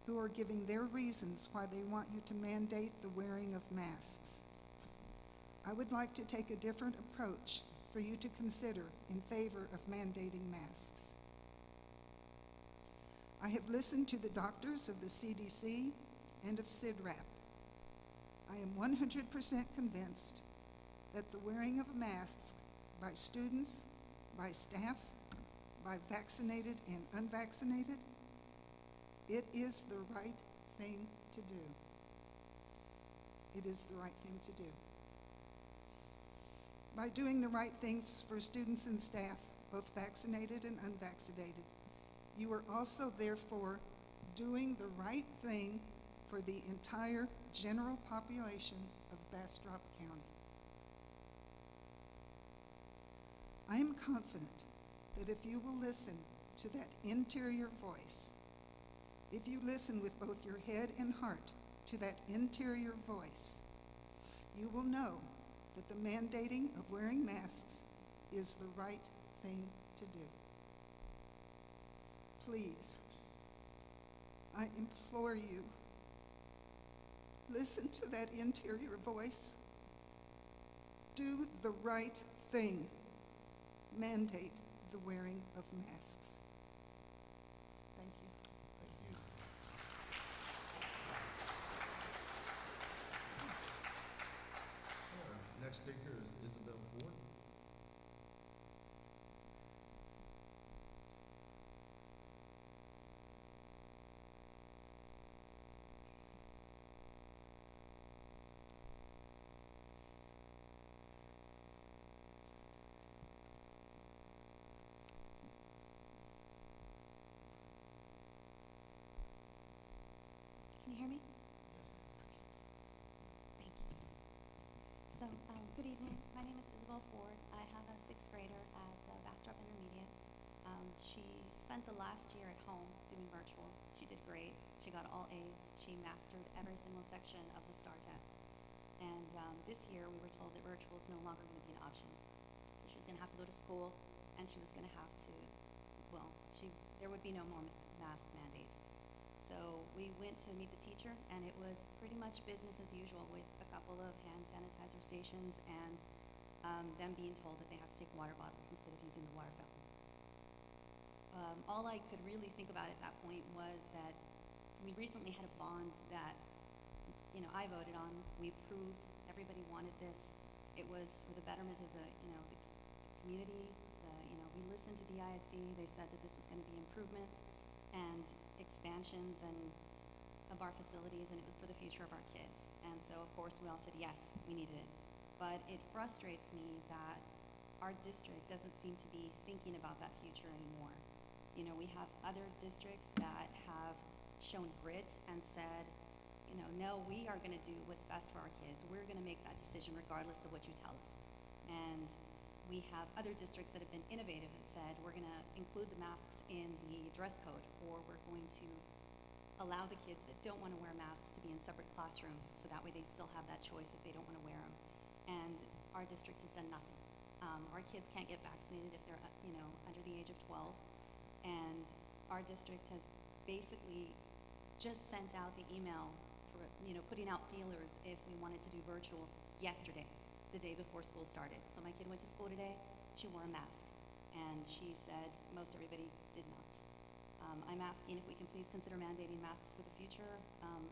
Speaker 19: who are giving their reasons why they want you to mandate the wearing of masks. I would like to take a different approach for you to consider in favor of mandating masks. I have listened to the doctors of the CDC and of CIDRAP. I am 100% convinced that the wearing of masks by students, by staff, by vaccinated and unvaccinated, it is the right thing to do. It is the right thing to do. By doing the right things for students and staff, both vaccinated and unvaccinated, you are also therefore doing the right thing for the entire general population of Bastrop County. I am confident that if you will listen to that interior voice, if you listen with both your head and heart to that interior voice, you will know that the mandating of wearing masks is the right thing to do. Please, I implore you, listen to that interior voice. Do the right thing. Mandate the wearing of masks. Thank you.
Speaker 1: Thank you. Our next speaker is Isabel Ford.
Speaker 20: Can you hear me?
Speaker 1: Yes, ma'am.
Speaker 20: Thank you. So, good evening. My name is Isabel Ford. I have a sixth grader at Bastrop Intermediate. She spent the last year at home doing virtual. She did great. She got all A's. She mastered every single section of the STAR test. And this year we were told that virtual is no longer going to be an option. So she was going to have to go to school, and she was going to have to, well, there would be no more mask mandate. So we went to meet the teacher, and it was pretty much business as usual with a couple of hand sanitizer stations and them being told that they have to take water bottles instead of using the water fountain. All I could really think about at that point was that we recently had a bond that, I voted on. We approved. Everybody wanted this. It was for the betterment of the community. We listened to the ISD. They said that this was going to be improvements and expansions of our facilities, and it was for the future of our kids. And so, of course, we all said yes, we needed it. But it frustrates me that our district doesn't seem to be thinking about that future anymore. We have other districts that have shown grit and said, no, we are going to do what's best for our kids. We're going to make that decision regardless of what you tell us. And we have other districts that have been innovative and said, we're going to include the masks in the dress code, or we're going to allow the kids that don't want to wear masks to be in separate classrooms, so that way they still have that choice if they don't want to wear them. And our district has done nothing. Our kids can't get vaccinated if they're, under the age of 12. And our district has basically just sent out the email for, putting out feelers if we wanted to do virtual yesterday, the day before school started. So my kid went to school today. She wore a mask. And she said most everybody did not. I'm asking if we can please consider mandating masks for the future.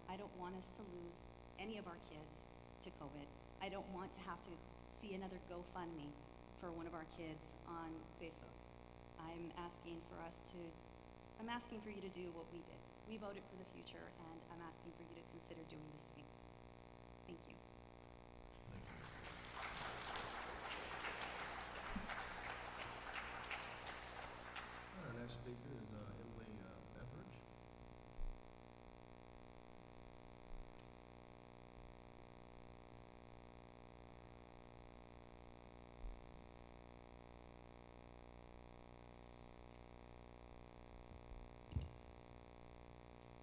Speaker 20: I don't want us to lose any of our kids to COVID. I don't want to have to see another GoFundMe for one of our kids on Facebook. I'm asking for you to do what we did. We voted for the future, and I'm asking for you to consider doing the same. Thank you.
Speaker 1: Our next speaker is Emily Etheridge.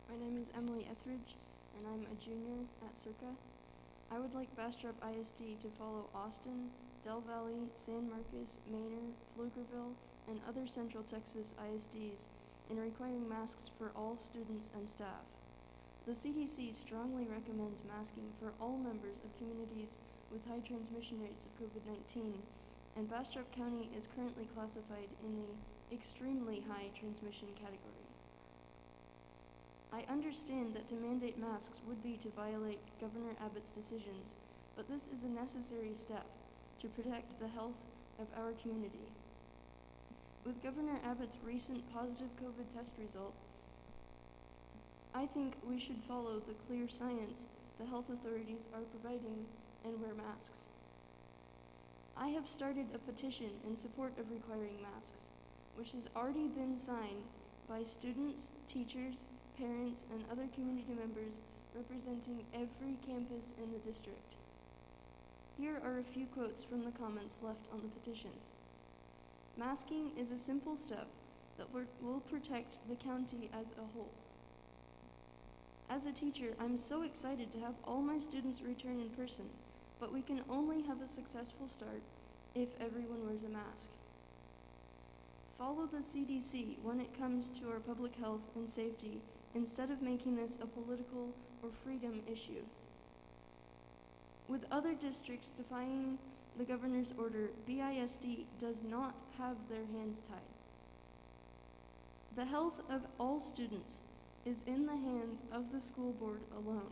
Speaker 21: My name is Emily Etheridge, and I'm a junior at Circa. I would like Bastrop ISD to follow Austin, Del Valle, San Marcos, Manor, Pflugerville, and other Central Texas ISDs in requiring masks for all students and staff. The CDC strongly recommends masking for all members of communities with high transmission rates of COVID-19, and Bastrop County is currently classified in the extremely high transmission category. I understand that to mandate masks would be to violate Governor Abbott's decisions, but this is a necessary step to protect the health of our community. With Governor Abbott's recent positive COVID test result, I think we should follow the clear science the health authorities are providing and wear masks. I have started a petition in support of requiring masks, which has already been signed by students, teachers, parents, and other community members representing every campus in the district. Here are a few quotes from the comments left on the petition. Masking is a simple step that will protect the county as a whole. As a teacher, I'm so excited to have all my students return in person, but we can only have a successful start if everyone wears a mask. Follow the CDC when it comes to our public health and safety instead of making this a political or freedom issue. With other districts defying the governor's order, BISD does not have their hands tied. The health of all students is in the hands of the school board alone.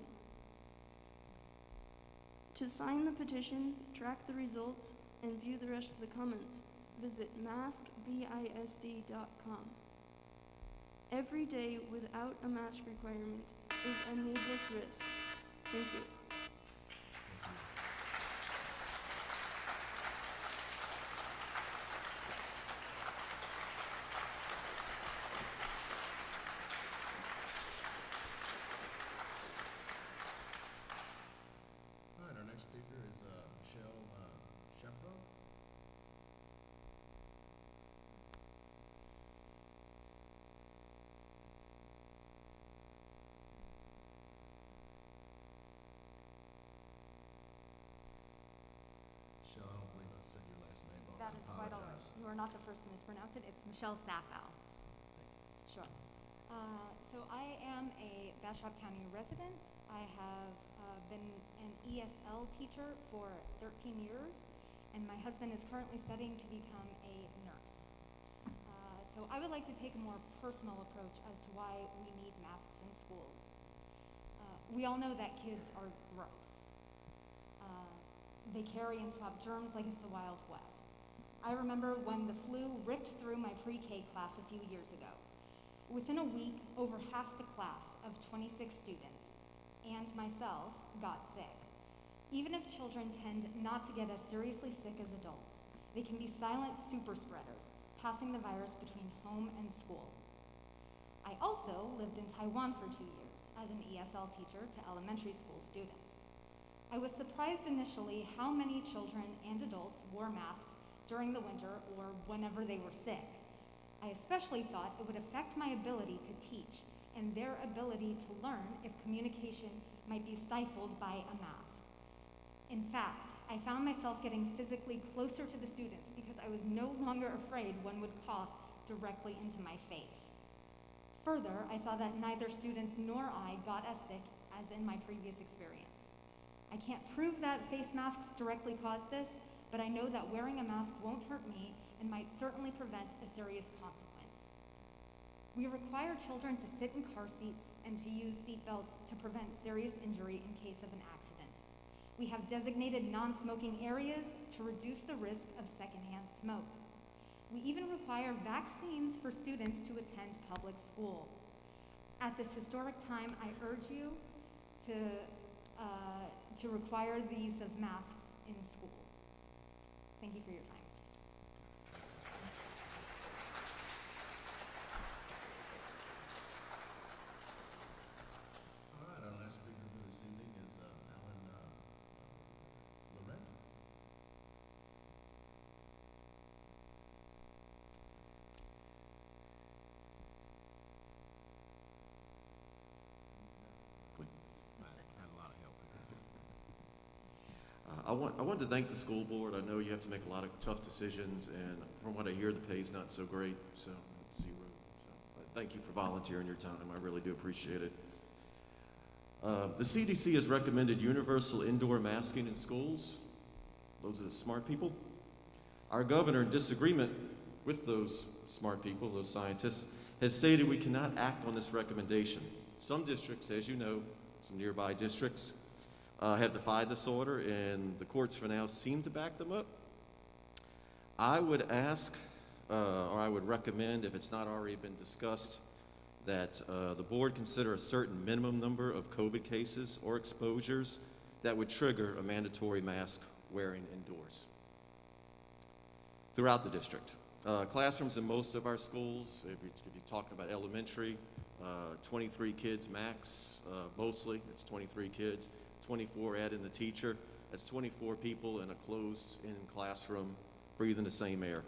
Speaker 21: To sign the petition, track the results, and view the rest of the comments, visit maskbisd.com. Every day without a mask requirement is a needless risk. Thank you.
Speaker 1: All right, our next speaker is Sappho. Michelle, I don't believe I said your last name wrong.
Speaker 2: That
Speaker 1: I
Speaker 2: is quite all right.
Speaker 1: apologize.
Speaker 2: You are not the first to mispronounce it. It's Michelle Sappho. Sure. So I am a Bastrop County resident. I have been an ESL teacher for 13 years, and my husband is currently studying to become a nurse. So I would like to take a more personal approach as to why we need masks in schools. We all know that kids are gross. They carry and swap germs like it's the Wild West. I remember when the flu ripped through my pre-K class a few years ago. Within a week, over half the class of 26 students and myself got sick. Even if children tend not to get as seriously sick as adults, they can be silent super spreaders, passing the virus between home and school. I also lived in Taiwan for 2 years as an ESL teacher to elementary school students. I was surprised initially how many children and adults wore masks during the winter or whenever they were sick. I especially thought it would affect my ability to teach and their ability to learn if communication might be stifled by a mask. In fact, I found myself getting physically closer to the students because I was no longer afraid one would cough directly into my face. Further, I saw that neither students nor I got as sick as in my previous experience. I can't prove that face masks directly cause this, but I know that wearing a mask won't hurt me and might certainly prevent a serious consequence. We require children to sit in car seats and to use seat belts to prevent serious injury in case of an accident. We have designated non-smoking areas to reduce the risk of secondhand smoke. We even require vaccines for students to attend public school. At this historic time, I urge you to require the use of masks in school. Thank you for your time.
Speaker 1: All right, our last speaker for this evening is Alan Laurent. I had a lot of help here.
Speaker 22: I wanted to thank the school board. I know you have to make a lot of tough decisions, and from what I hear, the pay's not so great, so it's zero. So thank you for volunteering your time. I really do appreciate it. The CDC has recommended universal indoor masking in schools. Those are the smart people. Our governor, in disagreement with those smart people, those scientists, has stated we cannot act on this recommendation. Some districts, as you know, some nearby districts, have defied this order, and the courts for now seem to back them up. I would ask, or I would recommend, if it's not already been discussed, that the board consider a certain minimum number of COVID cases or exposures that would trigger a mandatory mask wearing indoors throughout the district. Classrooms in most of our schools, if you're talking about elementary, 23 kids max, mostly, it's 23 kids. 24 add in the teacher, that's 24 people in a closed-in classroom breathing the same air.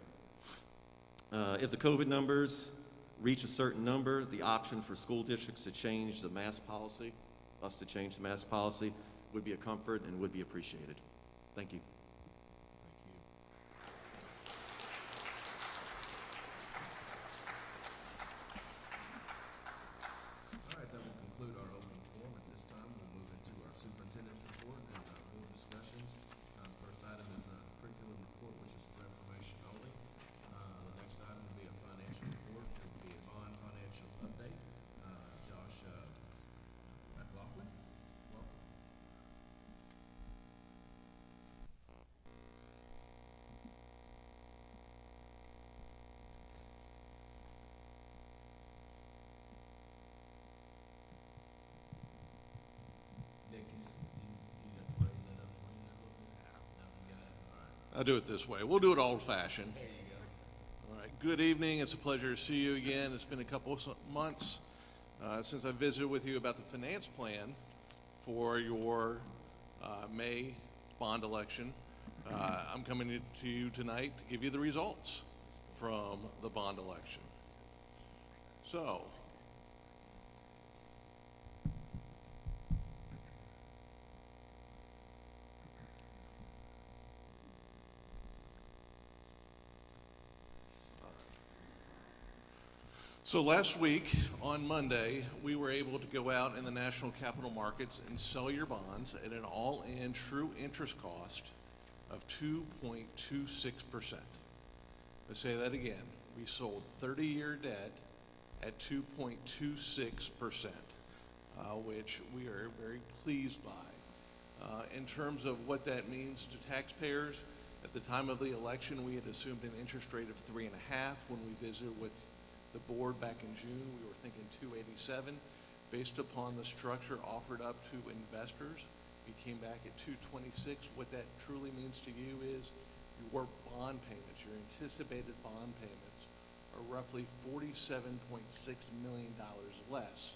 Speaker 22: If the COVID numbers reach a certain number, the option for school districts to change the mask policy, us to change the mask policy, would be a comfort and would be appreciated. Thank you.
Speaker 1: All right, that will conclude our open forum. At this time, we'll move into our superintendent's report and board discussions. First item is a curriculum report, which is for information only. The next item will be a financial report. It will be a bond financial update. Josh McLaughlin, welcome. Nick, you got to raise that up for me there a little bit? No, you got it? All right.
Speaker 3: I'll do it this way. We'll do it old-fashioned.
Speaker 1: There you go.
Speaker 3: All right. Good evening. It's a pleasure to see you again. It's been a couple of months since I visited with you about the finance plan for your May bond election. I'm coming to you tonight to give you the results from the bond election. So, last week, on Monday, we were able to go out in the national capital markets and sell your bonds at an all-in true interest cost of 2.26%. Let's say that again. We sold 30-year debt at 2.26%, which we are very pleased by. In terms of what that means to taxpayers, at the time of the election, we had assumed an interest rate of 3.5%. When we visited with the board back in June, we were thinking 2.87. Based upon the structure offered up to investors, we came back at 2.26. What that truly means to you is your bond payments, your anticipated bond payments, are roughly $47.6 million less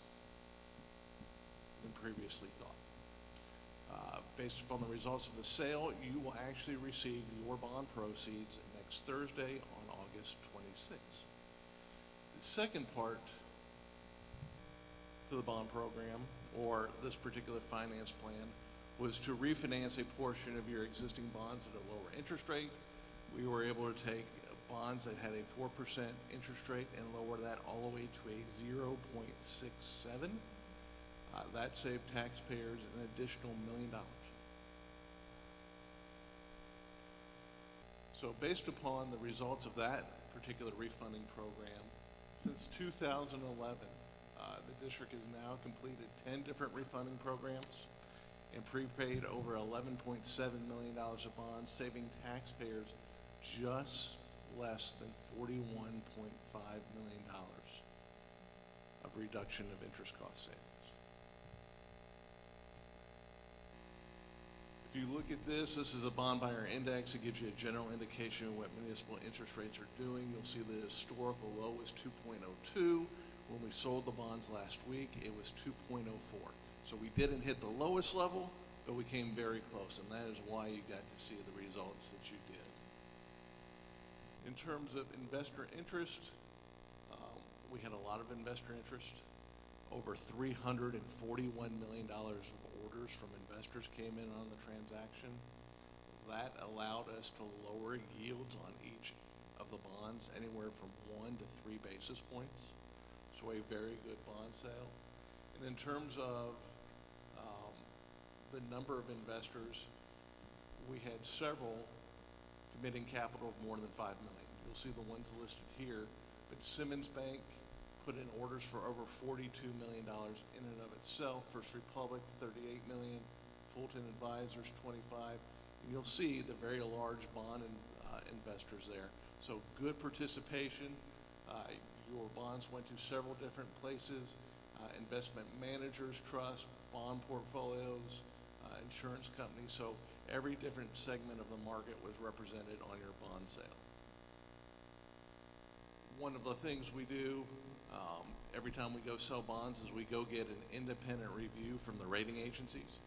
Speaker 3: than previously thought. Based upon the results of the sale, you will actually receive your bond proceeds next Thursday on August 26th. The second part to the bond program, or this particular finance plan, was to refinance a portion of your existing bonds at a lower interest rate. We were able to take bonds that had a 4% interest rate and lower that all the way to a 0.67. That saved taxpayers an additional $1 million. So based upon the results of that particular refunding program, since 2011, the district has now completed 10 different refunding programs and prepaid over $11.7 million of bonds, saving taxpayers just less than $41.5 million of reduction of interest cost savings. If you look at this is a bond buyer index. It gives you a general indication of what municipal interest rates are doing. You'll see the historical low was 2.02. When we sold the bonds last week, it was 2.04. So we didn't hit the lowest level, but we came very close, and that is why you got to see the results that you did. In terms of investor interest, we had a lot of investor interest. Over $341 million of orders from investors came in on the transaction. That allowed us to lower yields on each of the bonds anywhere from 1 to 3 basis points. So a very good bond sale. And in terms of the number of investors, we had several committing capital of more than $5 million. You'll see the ones listed here, but Simmons Bank put in orders for over $42 million in and of itself. First Republic, $38 million. Fulton Advisors, $25 million. And you'll see the very large bond investors there. So good participation. Your bonds went to several different places, investment managers, trust, bond portfolios, insurance companies. So every different segment of the market was represented on your bond sale. One of the things we do every time we go sell bonds is we go get an independent review from the rating agencies.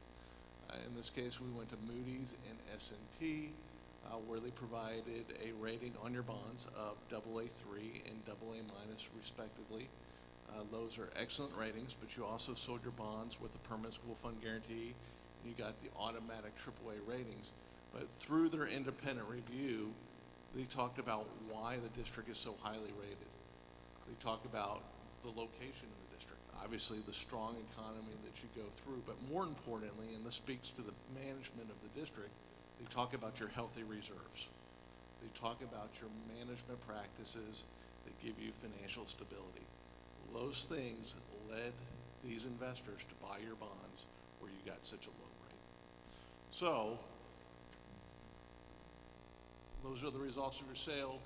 Speaker 3: In this case, we went to Moody's and S&P. where they provided a rating on your bonds of AA3 and AA minus respectively. Those are excellent ratings, but you also sold your bonds with the permanent school fund guarantee, and you got the automatic AAA ratings. But through their independent review, they talked about why the district is so highly rated. They talk about the location of the district, obviously the strong economy that you go through, but more importantly, and this speaks to the management of the district, they talk about your healthy reserves. They talk about your management practices that give you financial stability. Those things led these investors to buy your bonds where you got such a low rate. So, those are the results of your sale.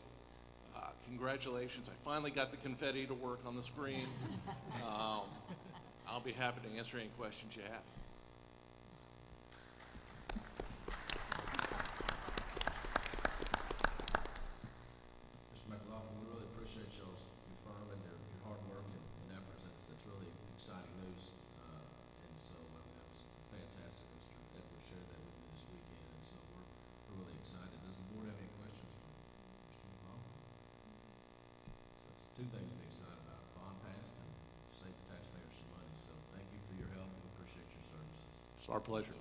Speaker 3: Congratulations. I finally got the confetti to work on the screen. I'll be happy to answer any questions you have.
Speaker 4: Mr. McLaughlin, we really appreciate your firm and your hard work and efforts. That's really exciting news. And so that was fantastic. Mr. Edwards shared that with me this weekend. And so we're really excited. Does the board have any questions for Mr. McLaughlin? So it's two things to be excited about: bond passed and save the taxpayers some money. So thank you for your help. We appreciate your services.
Speaker 3: It's our pleasure.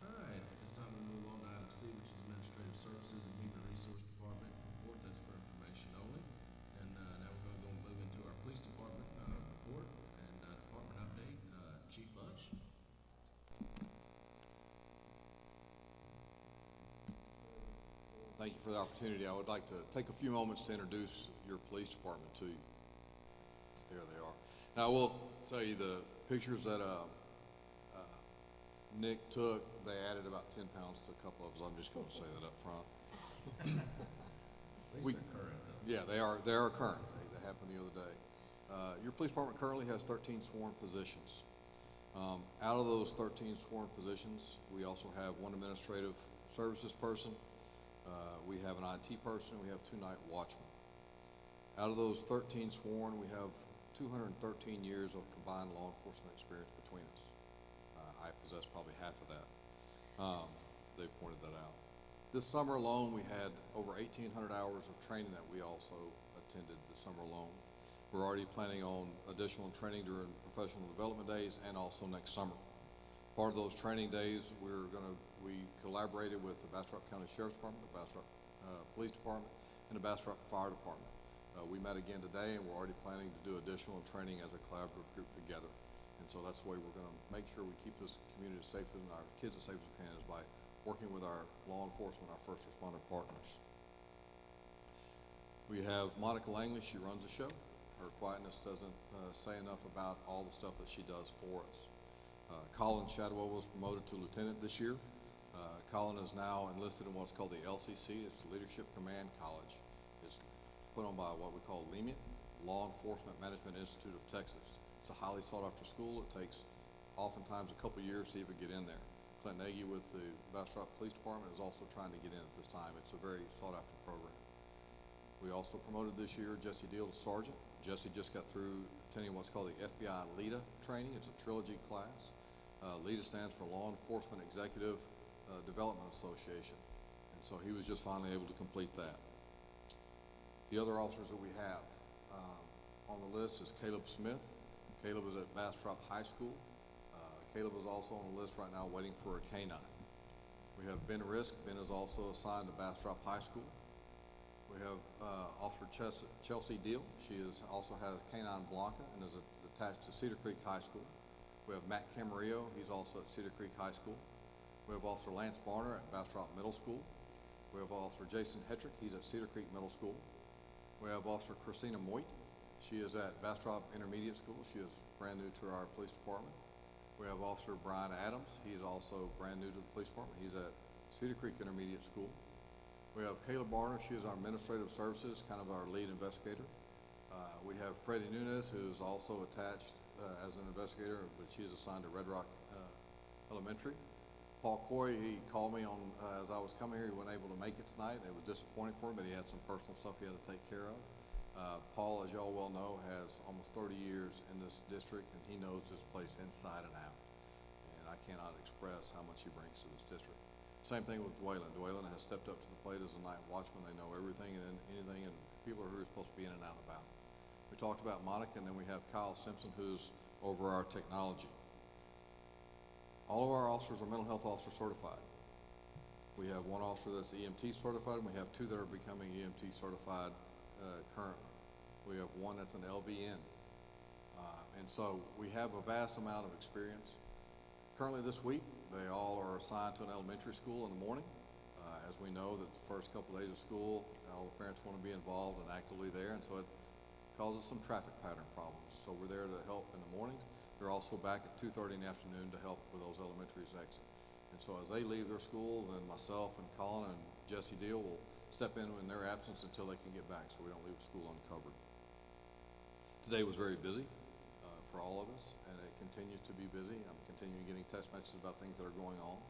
Speaker 4: All right, at this time we move on to item C, which is Administrative Services and Human Resource Department report. That's for information only. And now we're going to move into our Police Department report and department update. Chief Budge.
Speaker 6: Thank you for the opportunity. I would like to take a few moments to introduce your police department to you. There they are. Now, I will tell you the pictures that Nick took, they added about 10 pounds to a couple of us. I'm just going to say that up front.
Speaker 4: At least they're current, though.
Speaker 6: Yeah, they are current. They happened the other day. Your police department currently has 13 sworn positions. Out of those 13 sworn positions, we also have one administrative services person. We have an IT person. We have 2 night watchmen. Out of those 13 sworn, we have 213 years of combined law enforcement experience between us. I possess probably half of that. They pointed that out. This summer alone, we had over 1,800 hours of training that we also attended this summer alone. We're already planning on additional training during professional development days and also next summer. Part of those training days, we collaborated with the Bastrop County Sheriff's Department, the Bastrop Police Department, and the Bastrop Fire Department. We met again today, and we're already planning to do additional training as a collaborative group together. And so that's the way we're going to make sure we keep this community as safe and our kids as safe as we can, is by working with our law enforcement, our first responder partners. We have Monica Langley. She runs the show. Her quietness doesn't say enough about all the stuff that she does for us. Colin Shadwell was promoted to lieutenant this year. Colin is now enlisted in what's called the LCC. It's the Leadership Command College. It's put on by what we call LEMIT, Law Enforcement Management Institute of Texas. It's a highly sought after school. It takes oftentimes a couple years to even get in there. Clint Nagy with the Bastrop Police Department is also trying to get in at this time. It's a very sought after program. We also promoted this year Jesse Deal to sergeant. Jesse just got through attending what's called the FBI LEDA training. It's a trilogy class. LEDA stands for Law Enforcement Executive Development Association. And so he was just finally able to complete that. The other officers that we have on the list is Caleb Smith. Caleb is at Bastrop High School. Caleb is also on the list right now waiting for a K-9. We have Ben Risk. Ben is also assigned to Bastrop High School. We have Officer Chelsea Deal. She also has K-9 Blanca and is attached to Cedar Creek High School. We have Matt Camarillo. He's also at Cedar Creek High School. We have Officer Lance Barner at Bastrop Middle School. We have Officer Jason Hetrick. He's at Cedar Creek Middle School. We have Officer Christina Moit. She is at Bastrop Intermediate School. She is brand new to our police department. We have Officer Brian Adams. He's also brand new to the police department. He's at Cedar Creek Intermediate School. We have Kayla Barner. She is our administrative services, kind of our lead investigator. We have Freddie Nunez, who is also attached as an investigator, but she is assigned to Red Rock Elementary. Paul Coy, he called me on as I was coming here. He wasn't able to make it tonight. It was disappointing for him, but he had some personal stuff he had to take care of. Paul, as y'all well know, has almost 30 years in this district, and he knows this place inside and out. And I cannot express how much he brings to this district. Same thing with Dwaylen. Dwaylen has stepped up to the plate as a night watchman. They know everything and anything, and people who are supposed to be in and out about. We talked about Monica, and then we have Kyle Simpson, who's over our technology. All of our officers are mental health officer certified. We have one officer that's EMT certified, and we have two that are becoming EMT certified currently. We have one that's an LVN. And so we have a vast amount of experience. Currently this week, they all are assigned to an elementary school in the morning. As we know that the first couple of days of school, all the parents want to be involved and actively there, and so it causes some traffic pattern problems. So we're there to help in the mornings. They're also back at 2:30 in the afternoon to help with those elementaries exit. And so as they leave their school, then myself and Colin and Jesse Deal will step in their absence until they can get back, so we don't leave school uncovered. Today was very busy for all of us, and it continues to be busy. I'm continuing getting text messages about things that are going on,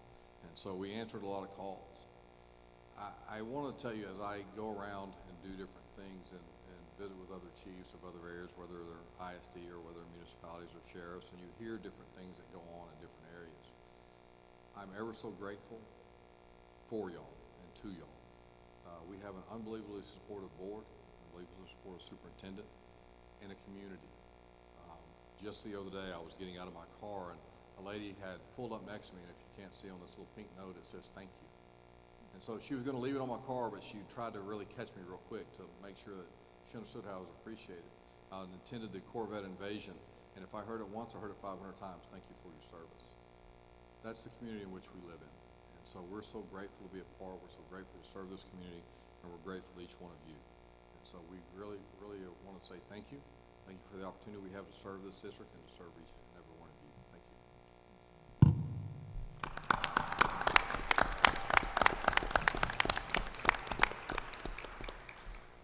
Speaker 6: and so we answered a lot of calls. I want to tell you, as I go around and do different things and visit with other chiefs of other areas, whether they're ISD or whether municipalities or sheriffs, and you hear different things that go on in different areas, I'm ever so grateful for y'all and to y'all. We have an unbelievably supportive board, unbelievably supportive superintendent, and a community. Just the other day, I was getting out of my car, and a lady had pulled up next to me, and if you can't see on this little pink note, it says thank you. And so she was going to leave it on my car, but she tried to really catch me real quick to make sure that she understood how I was appreciated. I attended the Corvette invasion, and if I heard it once, I heard it 500 times. Thank you for your service. That's the community in which we live in. And so we're so grateful to be a part. We're so grateful to serve this community, and we're grateful to each one of you. And so we really, really want to say thank you. Thank you for the opportunity we have to serve this district and to serve each and every one of you. Thank you.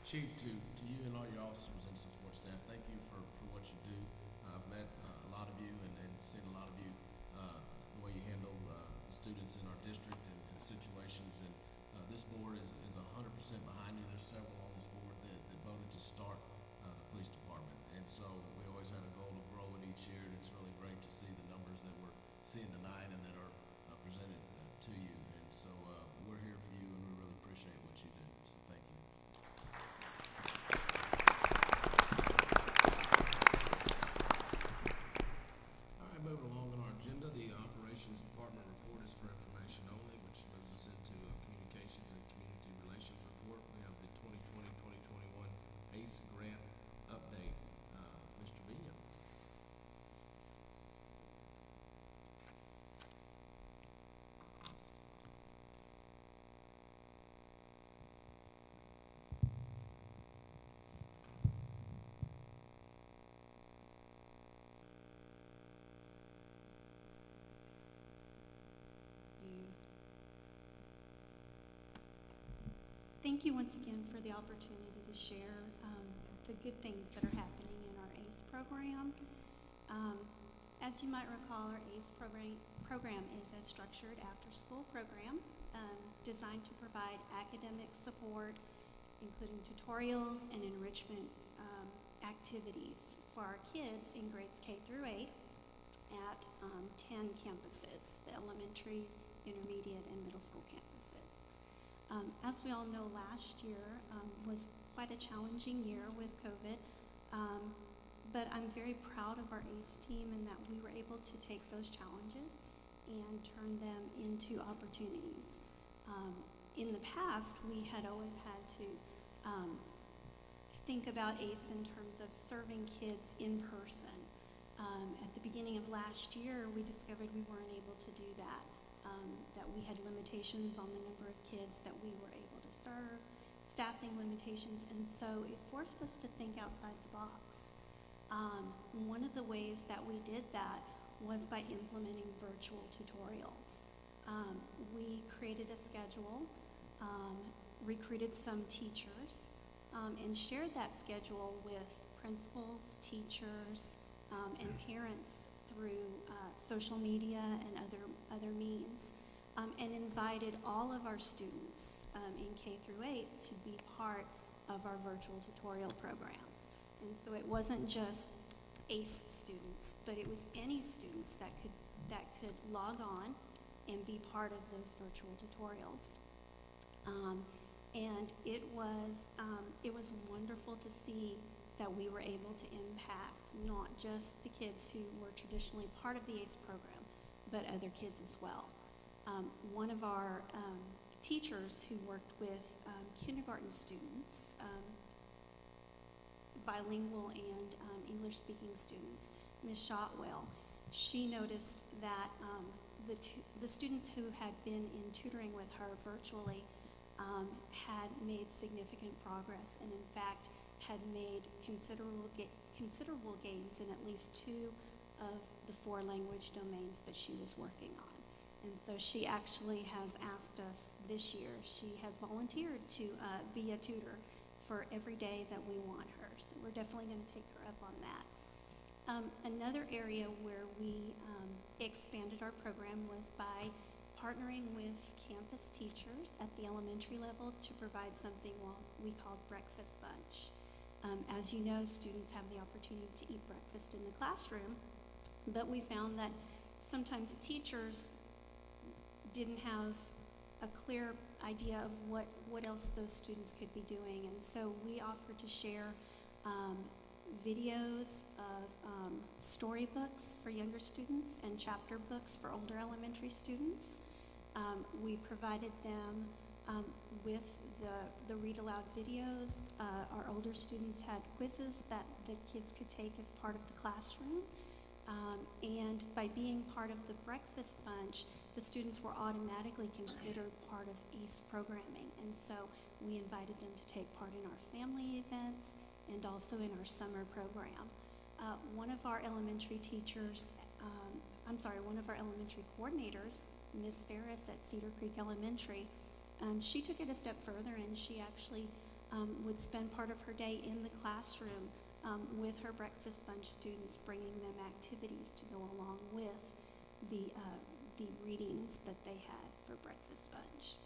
Speaker 4: Chief, to you and all your officers and support staff, thank you for what you do. I've met a lot of you and seen a lot of you, the way you handle the students in our district and situations. And this board is 100% behind you. There's several on this board that voted to start the police department. And so we always had a goal to grow it each year, and it's really great to see the numbers that we're seeing tonight and that are presented to you. And so we're here for you, and we really appreciate what you do. So thank you. All right, moving along on our agenda, the operations department report is for information only, which moves us into communications and community relations report. We have the 2020-2021 ACE grant update. Mr. Villa.
Speaker 13: Thank you once again for the opportunity to share the good things that are happening in our ACE program. As you might recall, our ACE program is a structured after-school program designed to provide academic support, including tutorials and enrichment activities for our kids in grades K through 8 at 10 campuses, the elementary, intermediate, and middle school campuses. As we all know, last year was quite a challenging year with COVID, but I'm very proud of our ACE team in that we were able to take those challenges and turn them into opportunities. In the past, we had always had to think about ACE in terms of serving kids in person. At the beginning of last year, we discovered we weren't able to do that. That we had limitations on the number of kids that we were able to serve, staffing limitations, and so it forced us to think outside the box. One of the ways that we did that was by implementing virtual tutorials. We created a schedule, recruited some teachers, and shared that schedule with principals, teachers, and parents through social media and other means, and invited all of our students in K through 8 to be part of our virtual tutorial program. And so it wasn't just ACE students, but it was any students that could log on and be part of those virtual tutorials. And it was wonderful to see that we were able to impact not just the kids who were traditionally part of the ACE program, but other kids as well. One of our teachers who worked with kindergarten students, bilingual and English-speaking students, Ms. Shotwell, she noticed that the students who had been in tutoring with her virtually had made significant progress, and in fact had made considerable gains in at least 2 of the 4 language domains that she was working on. And so she actually has asked us this year, she has volunteered to be a tutor for every day that we want her. So we're definitely going to take her up on that. Another area where we expanded our program was by partnering with campus teachers at the elementary level to provide something we called Breakfast Bunch. As you know, students have the opportunity to eat breakfast in the classroom, but we found that sometimes teachers didn't have a clear idea of what else those students could be doing. And so we offered to share videos of storybooks for younger students and chapter books for older elementary students. We provided them with the read aloud videos. Our older students had quizzes that the kids could take as part of the classroom. And by being part of the Breakfast Bunch, the students were automatically considered part of ACE programming. And so we invited them to take part in our family events and also in our summer program. One of our elementary teachers, one of our elementary coordinators, Ms. Ferris at Cedar Creek Elementary, she took it a step further, and she actually would spend part of her day in the classroom with her Breakfast Bunch students, bringing them activities to go along with the readings that they had for Breakfast Bunch.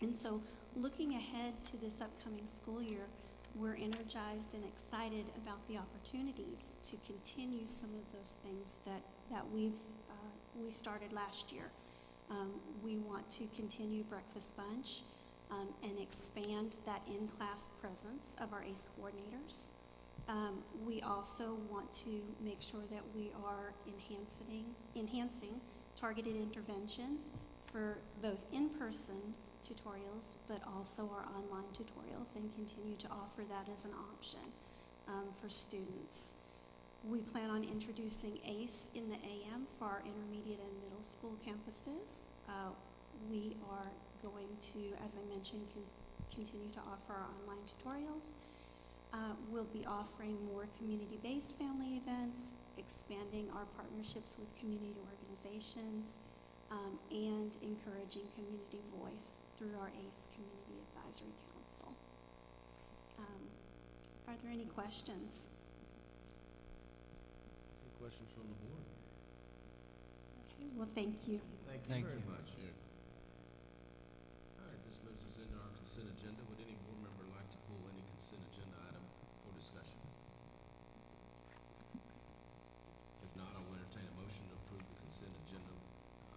Speaker 13: And so looking ahead to this upcoming school year, we're energized and excited about the opportunities to continue some of those things that we started last year. We want to continue Breakfast Bunch and expand that in-class presence of our ACE coordinators. We also want to make sure that we are enhancing targeted interventions for both in-person tutorials, but also our online tutorials, and continue to offer that as an option for students. We plan on introducing ACE in the AM for our intermediate and middle school campuses. We are going to, as I mentioned, continue to offer our online tutorials. We'll be offering more community-based family events, expanding our partnerships with community organizations, and encouraging community voice through our ACE Community Advisory Council. Are there any questions?
Speaker 4: Any questions from the board?
Speaker 13: Okay, well, thank you.
Speaker 4: Thank you very much. All right, this moves us into our consent agenda. Would any board member like to pull any consent agenda item for discussion? If not, I will entertain a motion to approve the consent agenda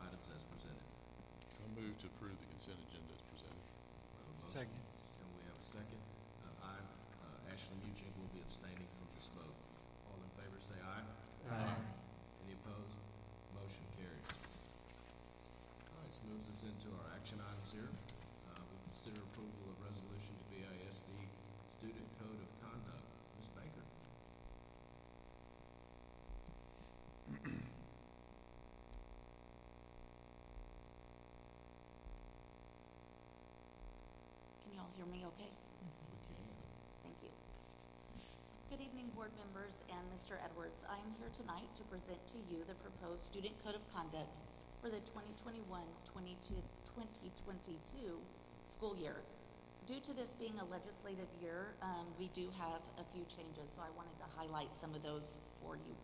Speaker 4: items as presented.
Speaker 1: I move to approve the consent agenda as presented.
Speaker 4: Second. And we have a second. Ashley Muchin will be abstaining from this vote. All in favor say aye. Aye. Any opposed? Motion carries. All right, this moves us into our action items here. We consider approval of resolution to BISD Student Code of Conduct. Ms. Baker.
Speaker 5: Can you all hear me okay? Thank you. Good evening, board members and Mr. Edwards. I am here tonight to present to you the proposed Student Code of Conduct for the 2021-2022 school year. Due to this being a legislative year, we do have a few changes, so I wanted to highlight some of those for you.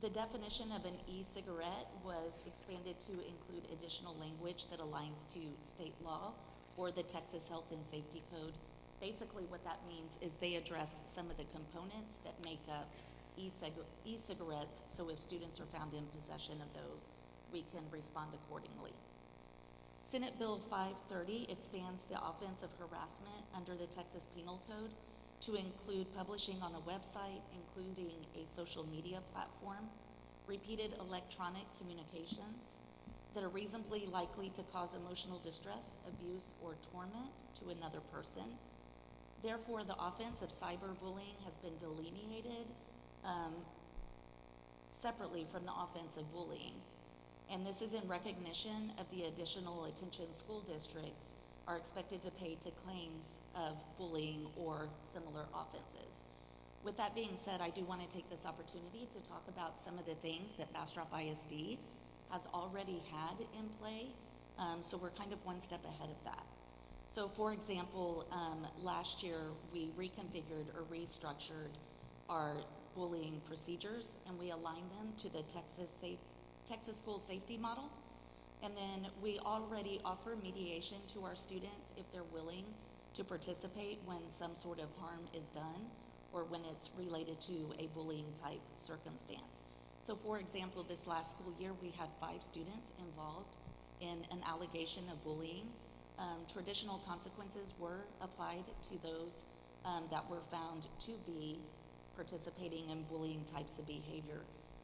Speaker 5: The definition of an e-cigarette was expanded to include additional language that aligns to state law or the Texas Health and Safety Code. Basically what that means is they addressed some of the components that make up e-cigarettes, so if students are found in possession of those, we can respond accordingly. Senate Bill 530 expands the offense of harassment under the Texas Penal Code to include publishing on a website, including a social media platform, repeated electronic communications that are reasonably likely to cause emotional distress, abuse, or torment to another person. Therefore, the offense of cyberbullying has been delineated separately from the offense of bullying. And this is in recognition of the additional attention school districts are expected to pay to claims of bullying or similar offenses. With that being said, I do want to take this opportunity to talk about some of the things that Bastrop ISD has already had in play, so we're kind of one step ahead of that. So for example, last year we reconfigured or restructured our bullying procedures, and we aligned them to the Texas School Safety Model. And then we already offer mediation to our students if they're willing to participate when some sort of harm is done or when it's related to a bullying type circumstance. So for example, this last school year, we had 5 students involved in an allegation of bullying. Traditional consequences were applied to those that were found to be participating in bullying types of behavior.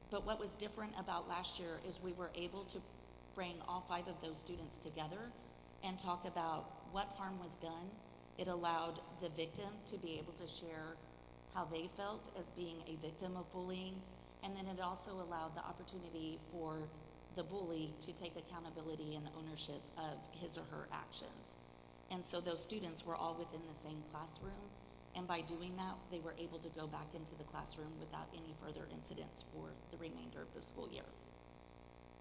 Speaker 5: But what was different about last year is we were able to bring all 5 of those students together and talk about what harm was done. It allowed the victim to be able to share how they felt as being a victim of bullying, and then it also allowed the opportunity for the bully to take accountability and ownership of his or her actions. And so those students were all within the same classroom, and by doing that, they were able to go back into the classroom without any further incidents for the remainder of the school year.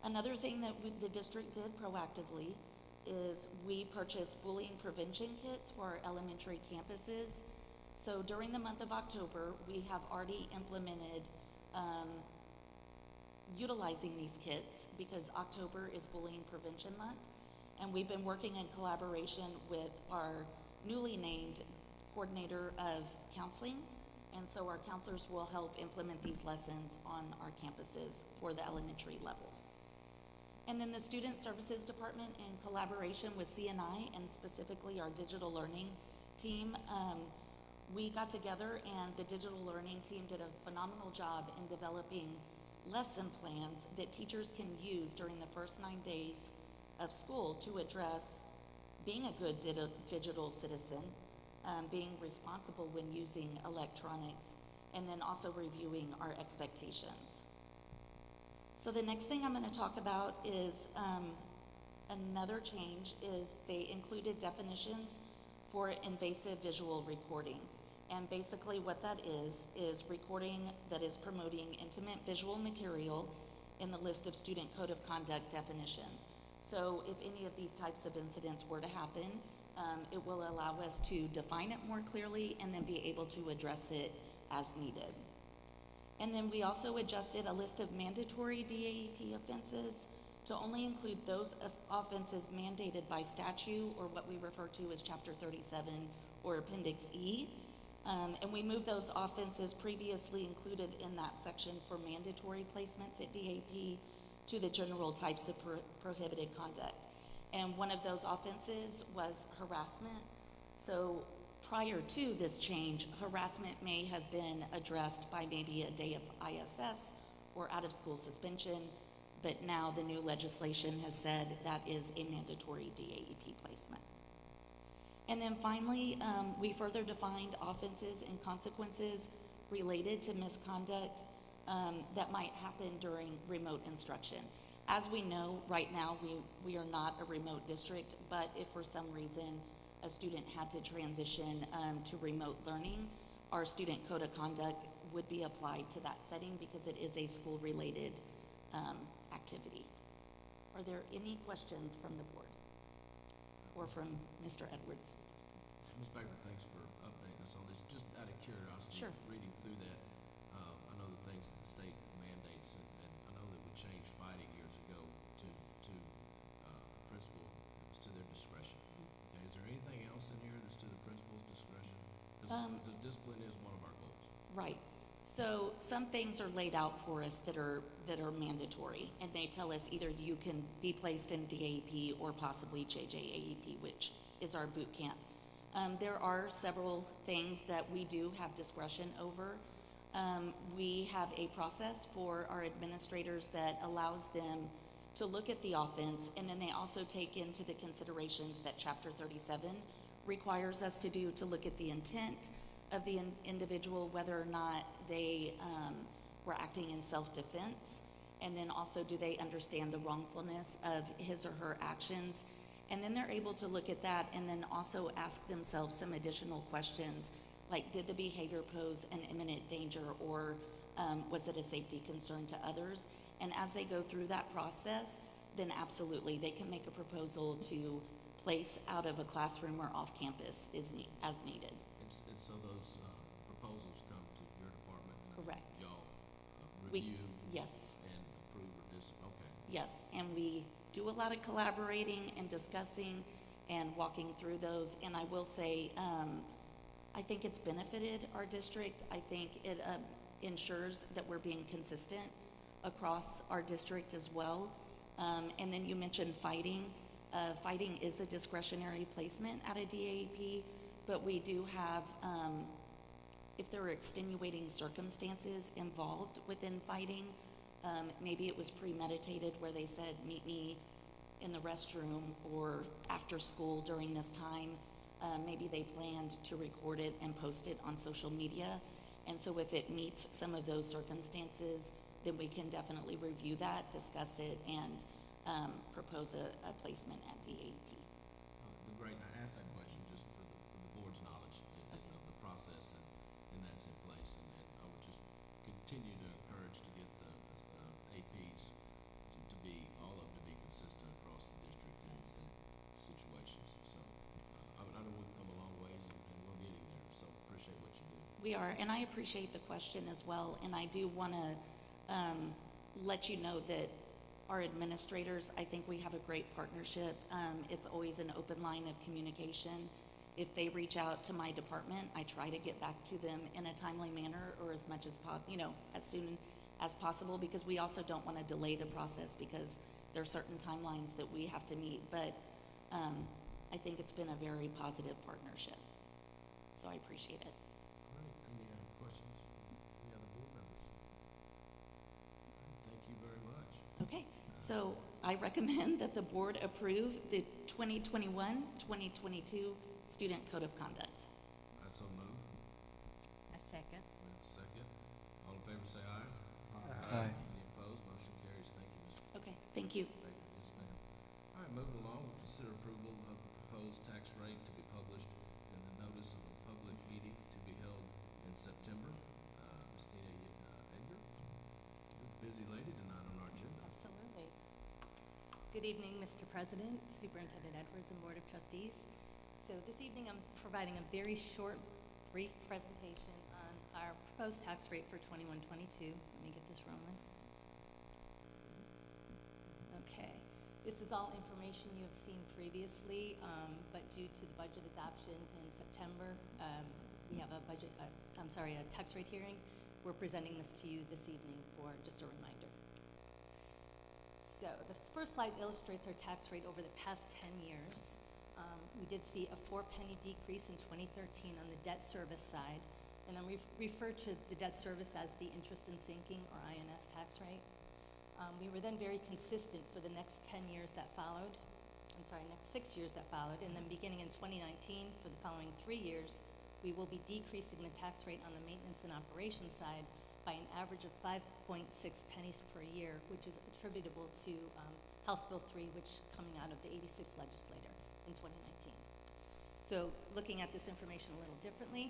Speaker 5: Another thing that the district did proactively is we purchased bullying prevention kits for our elementary campuses. So during the month of October, we have already implemented utilizing these kits because October is Bullying Prevention Month, and we've been working in collaboration with our newly named coordinator of counseling, and so our counselors will help implement these lessons on our campuses for the elementary levels. And then the Student Services Department, in collaboration with CNI and specifically our digital learning team, we got together and the digital learning team did a phenomenal job in developing lesson plans that teachers can use during the first 9 days of school to address being a good digital citizen, being responsible when using electronics, and then also reviewing our expectations. So the next thing I'm going to talk about is another change is they included definitions for invasive visual recording. And basically what that is recording that is promoting intimate visual material in the list of Student Code of Conduct definitions. So if any of these types of incidents were to happen, it will allow us to define it more clearly and then be able to address it as needed. And then we also adjusted a list of mandatory DAEP offenses to only include those offenses mandated by statute, or what we refer to as Chapter 37 or Appendix E. And we moved those offenses previously included in that section for mandatory placements at DAP to the general types of prohibited conduct. And one of those offenses was harassment. So prior to this change, harassment may have been addressed by maybe a day of ISS or out of school suspension, but now the new legislation has said that is a mandatory DAEP placement. And then finally, we further defined offenses and consequences related to misconduct that might happen during remote instruction. As we know, right now, we are not a remote district, but if for some reason a student had to transition to remote learning, our Student Code of Conduct would be applied to that setting because it is a school-related activity. Are there any questions from the board or from Mr. Edwards?
Speaker 4: Ms. Baker, thanks for updating us on this. Just out of curiosity,
Speaker 5: Sure.
Speaker 4: reading through that, I know the things that the state mandates, and I know that we changed fighting years ago to principal, it was to their discretion. Okay, is there anything else in here that's to the principal's discretion? Because discipline is one of our goals.
Speaker 5: Right. So some things are laid out for us that are mandatory, and they tell us either you can be placed in DAP or possibly JJAEP, which is our boot camp. There are several things that we do have discretion over. We have a process for our administrators that allows them to look at the offense, and then they also take into the considerations that Chapter 37 requires us to do, to look at the intent of the individual, whether or not they were acting in self-defense, and then also do they understand the wrongfulness of his or her actions. And then they're able to look at that and then also ask themselves some additional questions, like did the behavior pose an imminent danger, or was it a safety concern to others? And as they go through that process, then absolutely they can make a proposal to place out of a classroom or off campus as needed.
Speaker 4: And so those proposals come to your department? And
Speaker 5: Correct.
Speaker 4: y'all review?
Speaker 5: Yes.
Speaker 4: And approve or okay.
Speaker 5: Yes, and we do a lot of collaborating and discussing and walking through those. And I will say, I think it's benefited our district. I think it ensures that we're being consistent across our district as well. And then you mentioned fighting. Fighting is a discretionary placement at a DAP, but we do have, if there are extenuating circumstances involved within fighting, maybe it was premeditated where they said, meet me in the restroom or after school during this time. Maybe they planned to record it and post it on social media. And so if it meets some of those circumstances, then we can definitely review that, discuss it, and propose a placement at DAP.
Speaker 4: Great. I asked that question just for the board's knowledge of the process and that's in place. And I would just continue to encourage to get the APs to be, all of them to be consistent across the district and situations. So I know we've come a long ways and we're getting there. So appreciate what you do.
Speaker 5: We are, and I appreciate the question as well. And I do want to let you know that our administrators, I think we have a great partnership. It's always an open line of communication. If they reach out to my department, I try to get back to them in a timely manner, or as much as as soon as possible, because we also don't want to delay the process because there are certain timelines that we have to meet. But I think it's been a very positive partnership. So I appreciate it.
Speaker 4: Great. Any questions? Any other board members? Thank you very much.
Speaker 5: Okay, so I recommend that the board approve the 2021-2022 Student Code of Conduct.
Speaker 4: I so move.
Speaker 7: A second.
Speaker 4: We have a second. All in favor say aye.
Speaker 11: Aye.
Speaker 4: Any opposed? Motion carries. Thank you, Mr.
Speaker 5: Okay, thank you.
Speaker 4: Thank you. Yes, ma'am. All right, moving along, we'll consider approval of the proposed tax rate to be published in the notice of a public meeting to be held in September. Ms. Tina Edgar, you're a busy lady tonight on our agenda.
Speaker 8: Absolutely. Good evening, Mr. President, Superintendent Edwards, and Board of Trustees. So this evening I'm providing a very short, brief presentation on our proposed tax rate for 21-22. Let me get this rolling. Okay. This is all information you have seen previously, but due to the budget adoption in September, we have a tax rate hearing. We're presenting this to you this evening for just a reminder. So the first slide illustrates our tax rate over the past 10 years. We did see a 4-penny decrease in 2013 on the debt service side, and then we refer to the debt service as the interest in sinking, or INS, tax rate. We were then very consistent for the next 6 years that followed, and then beginning in 2019, for the following 3 years, we will be decreasing the tax rate on the maintenance and operations side by an average of 5.6 pennies per year, which is attributable to House Bill 3, which is coming out of the 86th legislature in 2019. So looking at this information a little differently,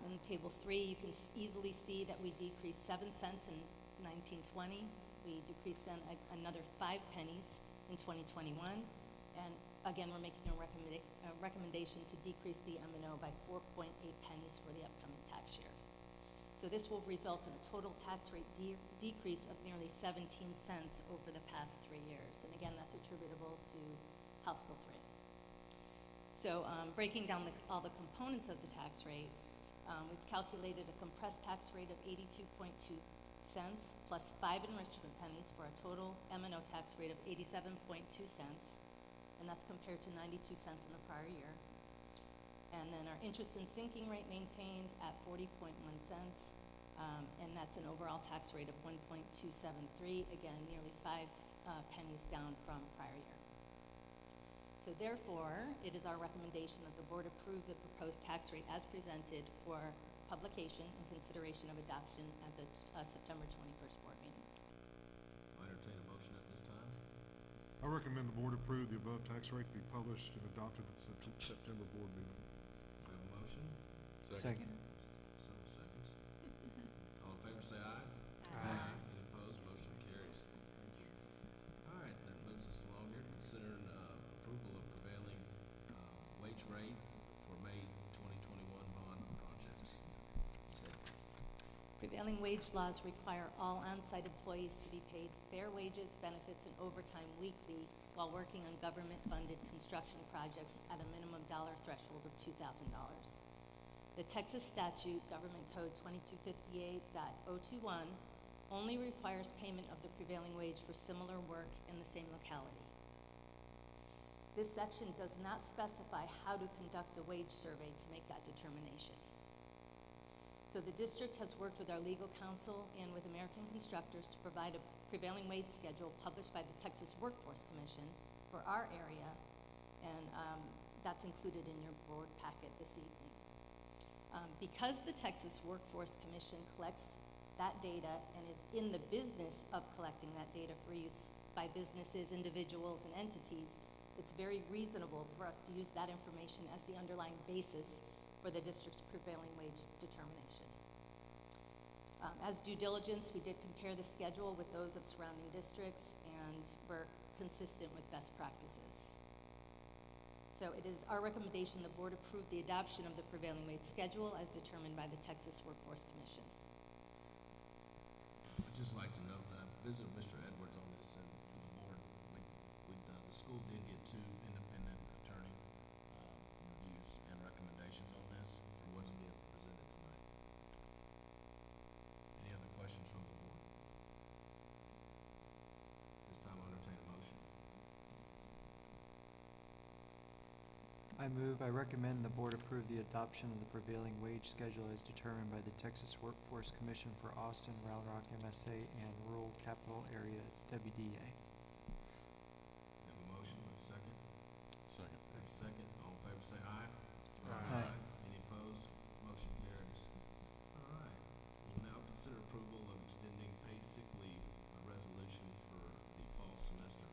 Speaker 8: in Table 3, you can easily see that we decreased 7 cents in 1920. We decreased then another 5 pennies in 2021. And again, we're making a recommendation to decrease the M&O by 4.8 pennies for the upcoming tax year. So this will result in a total tax rate decrease of nearly 17 cents over the past 3 years. And again, that's attributable to House Bill 3. So breaking down all the components of the tax rate, We've calculated a compressed tax rate of 82.2 cents plus 5 enrichment pennies for a total M&O tax rate of 87.2 cents, and that's compared to 92 cents in the prior year. And then our interest and sinking rate maintained at 40.1 cents, and that's an overall tax rate of 1.273, again, nearly 5 pennies down from prior year. So therefore, it is our recommendation that the board approve the proposed tax rate as presented for publication and consideration of adoption at the September 21st board meeting.
Speaker 4: I entertain a motion at this time.
Speaker 1: I recommend the board approve the above tax rate be published and adopted at the September board meeting.
Speaker 4: We have a motion?
Speaker 11: Second.
Speaker 4: Several seconds. All in favor say aye. Aye. Any opposed? Motion carries. All right, that moves us along here. Considering approval of prevailing wage rate for May 2021 bond projects.
Speaker 8: Prevailing wage laws require all on-site employees to be paid fair wages, benefits, and overtime weekly while working on government-funded construction projects at a minimum dollar threshold of $2,000. The Texas statute, Government Code 2258.021, only requires payment of the prevailing wage for similar work in the same locality. This section does not specify how to conduct a wage survey to make that determination. So the district has worked with our legal counsel and with American Constructors to provide a prevailing wage schedule published by the Texas Workforce Commission for our area, and that's included in your board packet this evening. Because the Texas Workforce Commission collects that data and is in the business of collecting that data for use by businesses, individuals, and entities, it's very reasonable for us to use that information as the underlying basis for the district's prevailing wage determination. As due diligence, we did compare the schedule with those of surrounding districts, and we're consistent with best practices. So it is our recommendation the board approve the adoption of the prevailing wage schedule as determined by the Texas Workforce Commission.
Speaker 4: I'd just like to note that I visited Mr. Edwards on this, and for the board, the school did get 2 independent attorney reviews and recommendations on this for what's being presented tonight. Any other questions from the board? This time I'll entertain a motion.
Speaker 9: I recommend the board approve the adoption of the prevailing wage schedule as determined by the Texas Workforce Commission for Austin, Round Rock MSA, and Rural Capital Area WDA.
Speaker 4: We have a motion, we have a second.
Speaker 22: Second.
Speaker 4: We have a second. All in favor say aye.
Speaker 9: Aye.
Speaker 4: Any opposed? Motion carries. All right. We'll now consider approval of extending paid sick leave, a resolution for the fall semester.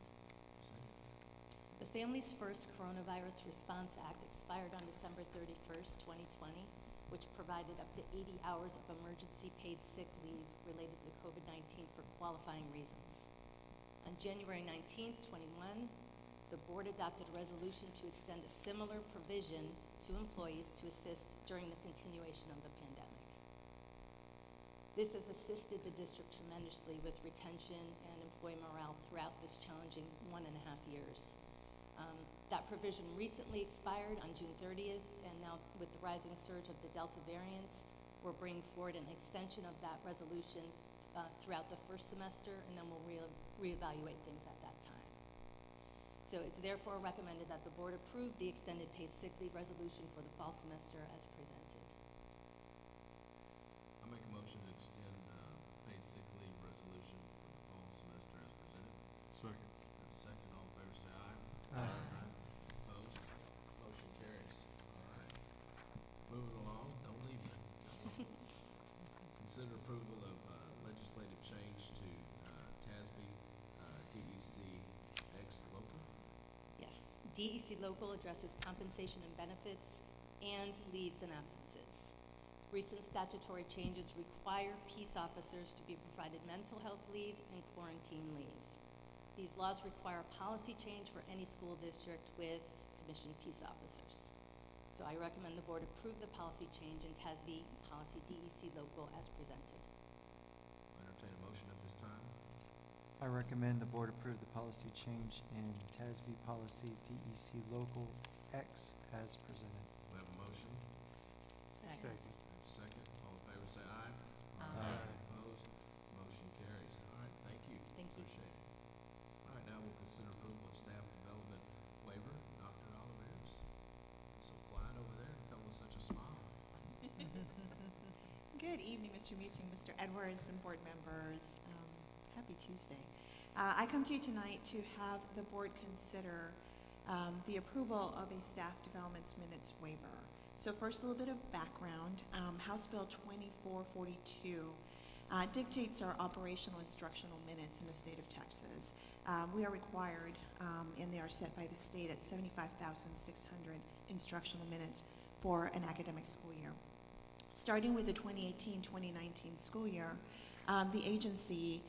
Speaker 8: The Families First Coronavirus Response Act expired on December 31st, 2020, which provided up to 80 hours of emergency paid sick leave related to COVID-19 for qualifying reasons. On January 19th, 21, the board adopted a resolution to extend a similar provision to employees to assist during the continuation of the pandemic. This has assisted the district tremendously with retention and employee morale throughout this challenging 1.5 years. That provision recently expired on June 30th, and now with the rising surge of the Delta variant, we're bringing forward an extension of that resolution throughout the first semester, and then we'll reevaluate things at that time. So it's therefore recommended that the board approve the extended paid sick leave resolution for the fall semester as presented.
Speaker 4: I make a motion to extend paid sick leave resolution for the fall semester as presented.
Speaker 1: Second.
Speaker 4: We have a second. All in favor say aye.
Speaker 9: Aye.
Speaker 4: Opposed? Motion carries. All right. Moving along, don't leave me. Consider approval of legislative change to TASB DEC X local.
Speaker 8: Yes, DEC local addresses compensation and benefits and leaves and absences. Recent statutory changes require peace officers to be provided mental health leave and quarantine leave. These laws require a policy change for any school district with commissioned peace officers. So I recommend the board approve the policy change in TASB policy DEC local as presented.
Speaker 4: Entertain a motion at this time.
Speaker 9: I recommend the board approve the policy change in TASB policy DEC local X as presented.
Speaker 4: We have a motion.
Speaker 7: Second.
Speaker 4: We have a consider approval of staff development waiver. Dr. Oliveris, so quiet over there to come with such a smile.
Speaker 10: Good evening, Mr. Muchin, Mr. Edwards, and board members. Happy Tuesday. I come to you tonight to have the board consider the approval of a staff development minutes waiver. So first, a little bit of background. House Bill 2442 dictates our operational instructional minutes in the state of Texas. We are required, and they are set by the state at 75,600 instructional minutes for an academic school year. Starting with the 2018-2019 school year, the agency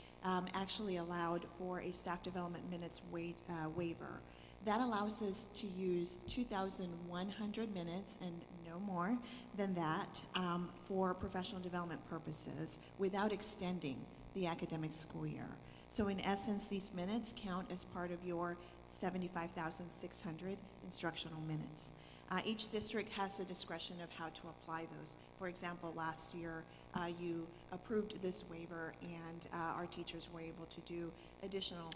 Speaker 10: actually allowed for a staff development minutes waiver. That allows us to use 2,100 minutes and no more than that for professional development purposes without extending the academic school year. So in essence, these minutes count as part of your 75,600 instructional minutes. Each district has the discretion of how to apply those. For example, last year you approved this waiver, and our teachers were able to do additional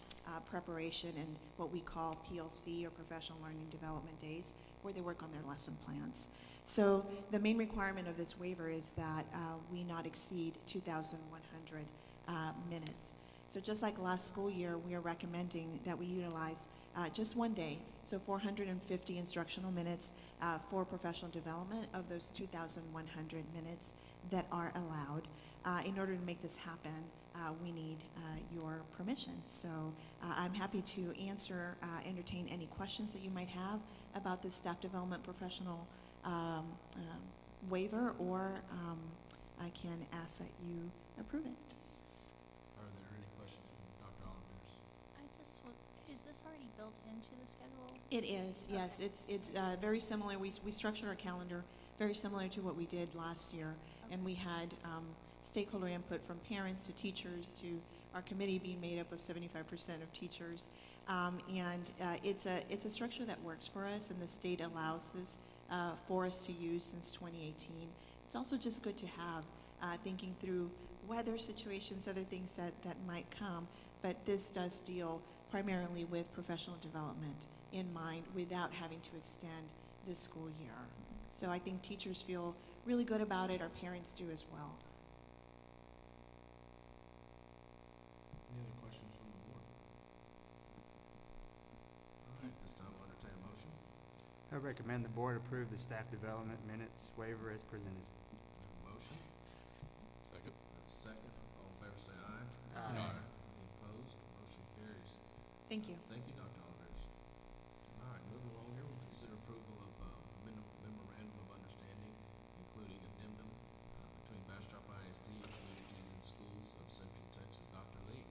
Speaker 10: preparation in what we call PLC, or Professional Learning Development Days, where they work on their lesson plans. So the main requirement of this waiver is that we not exceed 2,100 minutes. So just like last school year, we are recommending that we utilize just one day, so 450 instructional minutes for professional development of those 2,100 minutes that are allowed. In order to make this happen, we need your permission. So I'm happy to entertain any questions that you might have about the staff development professional waiver, or I can ask that you approve it.
Speaker 4: Are there any questions from Dr. Oliveris?
Speaker 12: Is this already built into the schedule?
Speaker 10: It is, yes. It's very similar. We structured our calendar very similar to what we did last year. Okay. And we had stakeholder input from parents to teachers to our committee being made up of 75% of teachers. It's a structure that works for us, and the state allows this for us to use since 2018. It's also just good to have, thinking through weather situations, other things that might come, but this does deal primarily with professional development in mind without having to extend this school year. So I think teachers feel really good about it. Our parents do as well.
Speaker 4: Any other questions from the board? All right, this time I'll entertain a motion.
Speaker 9: I recommend the board approve the staff development minutes waiver as presented.
Speaker 4: Motion?
Speaker 22: Second.
Speaker 4: Second. All in favor say aye.
Speaker 9: Aye.
Speaker 4: Any opposed? Motion carries.
Speaker 10: Thank you.
Speaker 4: Thank you, Dr. Oliveris. All right, moving along here, we'll consider approval of memorandum of understanding, including addendum between Bastrop ISD and Communities and Schools of Central Texas. Dr. Lee.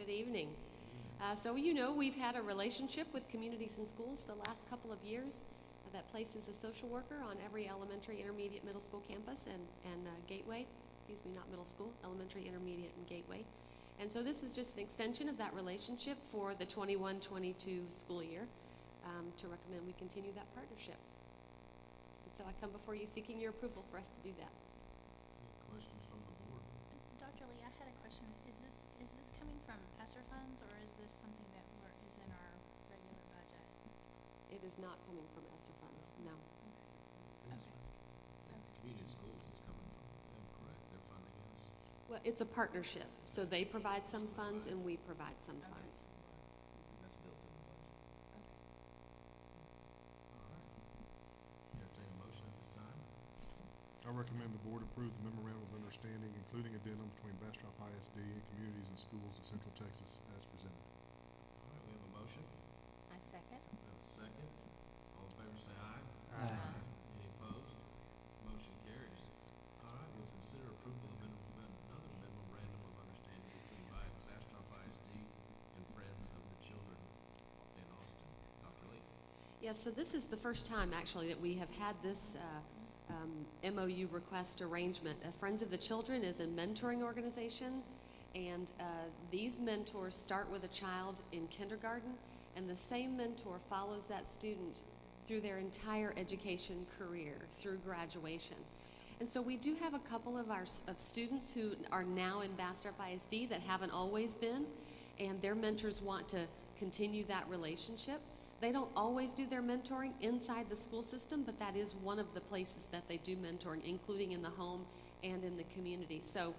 Speaker 23: Good evening. So you know, we've had a relationship with Communities and Schools the last couple of years that places a social worker on every elementary, intermediate, middle school campus and gateway. Excuse me, not middle school, elementary, intermediate, and gateway. And so this is just an extension of that relationship for the 21-22 school year to recommend we continue that partnership. And so I come before you seeking your approval for us to do that.
Speaker 4: Any questions from the board?
Speaker 12: Dr. Lee, I had a question. Is this coming from ESSER funds, or is this something that is in our regular budget?
Speaker 23: It is not coming from ESSER funds, no.
Speaker 4: Community schools is coming from them, correct? They're funding us?
Speaker 23: Well, it's a partnership. So they provide some funds and we provide some funds.
Speaker 4: That's built in the budget. All right. Entertain a motion at this time.
Speaker 1: I recommend the board approve the memorandum of understanding, including addendum between Bastrop ISD and Communities and Schools of Central Texas as presented.
Speaker 4: All right, we have a motion.
Speaker 12: I second.
Speaker 4: We have a second. All in favor say aye.
Speaker 9: Aye.
Speaker 4: Any opposed? Motion carries. All right, we'll consider approval of another memorandum of understanding between Bastrop ISD and Friends of the Children in Austin. Dr. Lee.
Speaker 23: Yeah, so this is the first time actually that we have had this MOU request arrangement. Friends of the Children is a mentoring organization, and these mentors start with a child in kindergarten, and the same mentor follows that student through their entire education career, through graduation. And so we do have a couple of students who are now in Bastrop ISD that haven't always been, and their mentors want to continue that relationship. They don't always do their mentoring inside the school system, but that is one of the places that they do mentoring, including in the home and in the community. So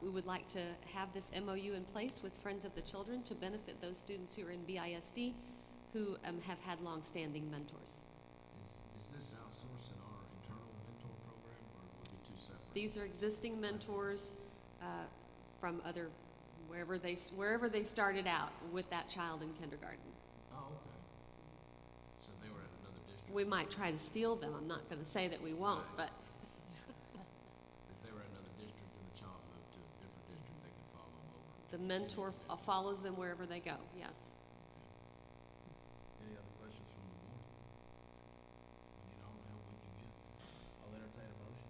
Speaker 23: we would like to have this MOU in place with Friends of the Children to benefit those students who are in BISD who have had long-standing mentors.
Speaker 4: Is this outsourced in our internal mentor program, or would it be two separate?
Speaker 23: These are existing mentors from wherever they started out with that child in kindergarten.
Speaker 4: Oh, okay. So they were at another district?
Speaker 23: We might try to steal them. I'm not going to say that we won't, but
Speaker 4: If they were at another district and the child moved to a different district, they could follow them over?
Speaker 23: the mentor follows them wherever they go, yes.
Speaker 4: Any other questions from the board? We need all the help we can get. I'll entertain a motion.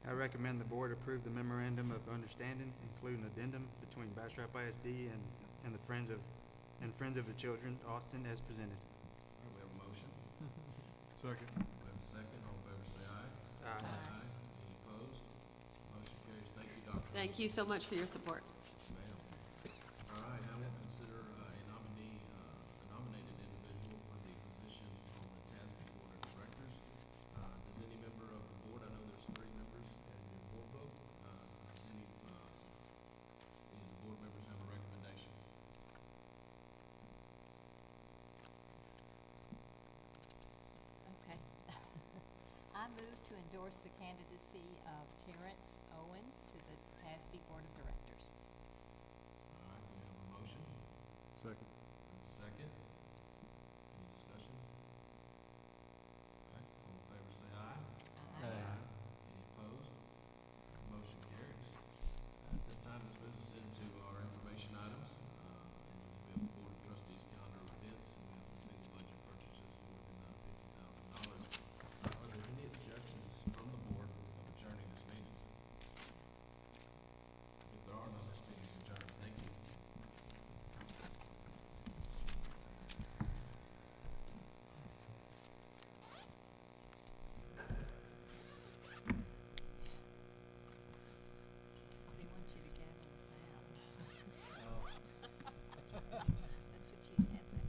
Speaker 14: I recommend the board approve the memorandum of understanding, including addendum between Bastrop ISD and the Friends of the Children, Austin, as presented.
Speaker 4: All right, we have a motion.
Speaker 14: Second.
Speaker 4: We have a second. All in favor, say aye.
Speaker 14: Aye.
Speaker 4: Any opposed? Motion carries. Thank you, Dr.
Speaker 23: Thank you so much for your support.
Speaker 4: Ma'am. All right, now we'll consider a nominated individual for the position on the TASB Board of Directors. Does any member of the board, I know there's 3 members in your board vote, does any of the board members have a recommendation?
Speaker 7: Okay. I move to endorse the candidacy of Terence Owens to the TASB Board of Directors.
Speaker 4: All right, we have a motion.
Speaker 14: Second.
Speaker 4: And a second.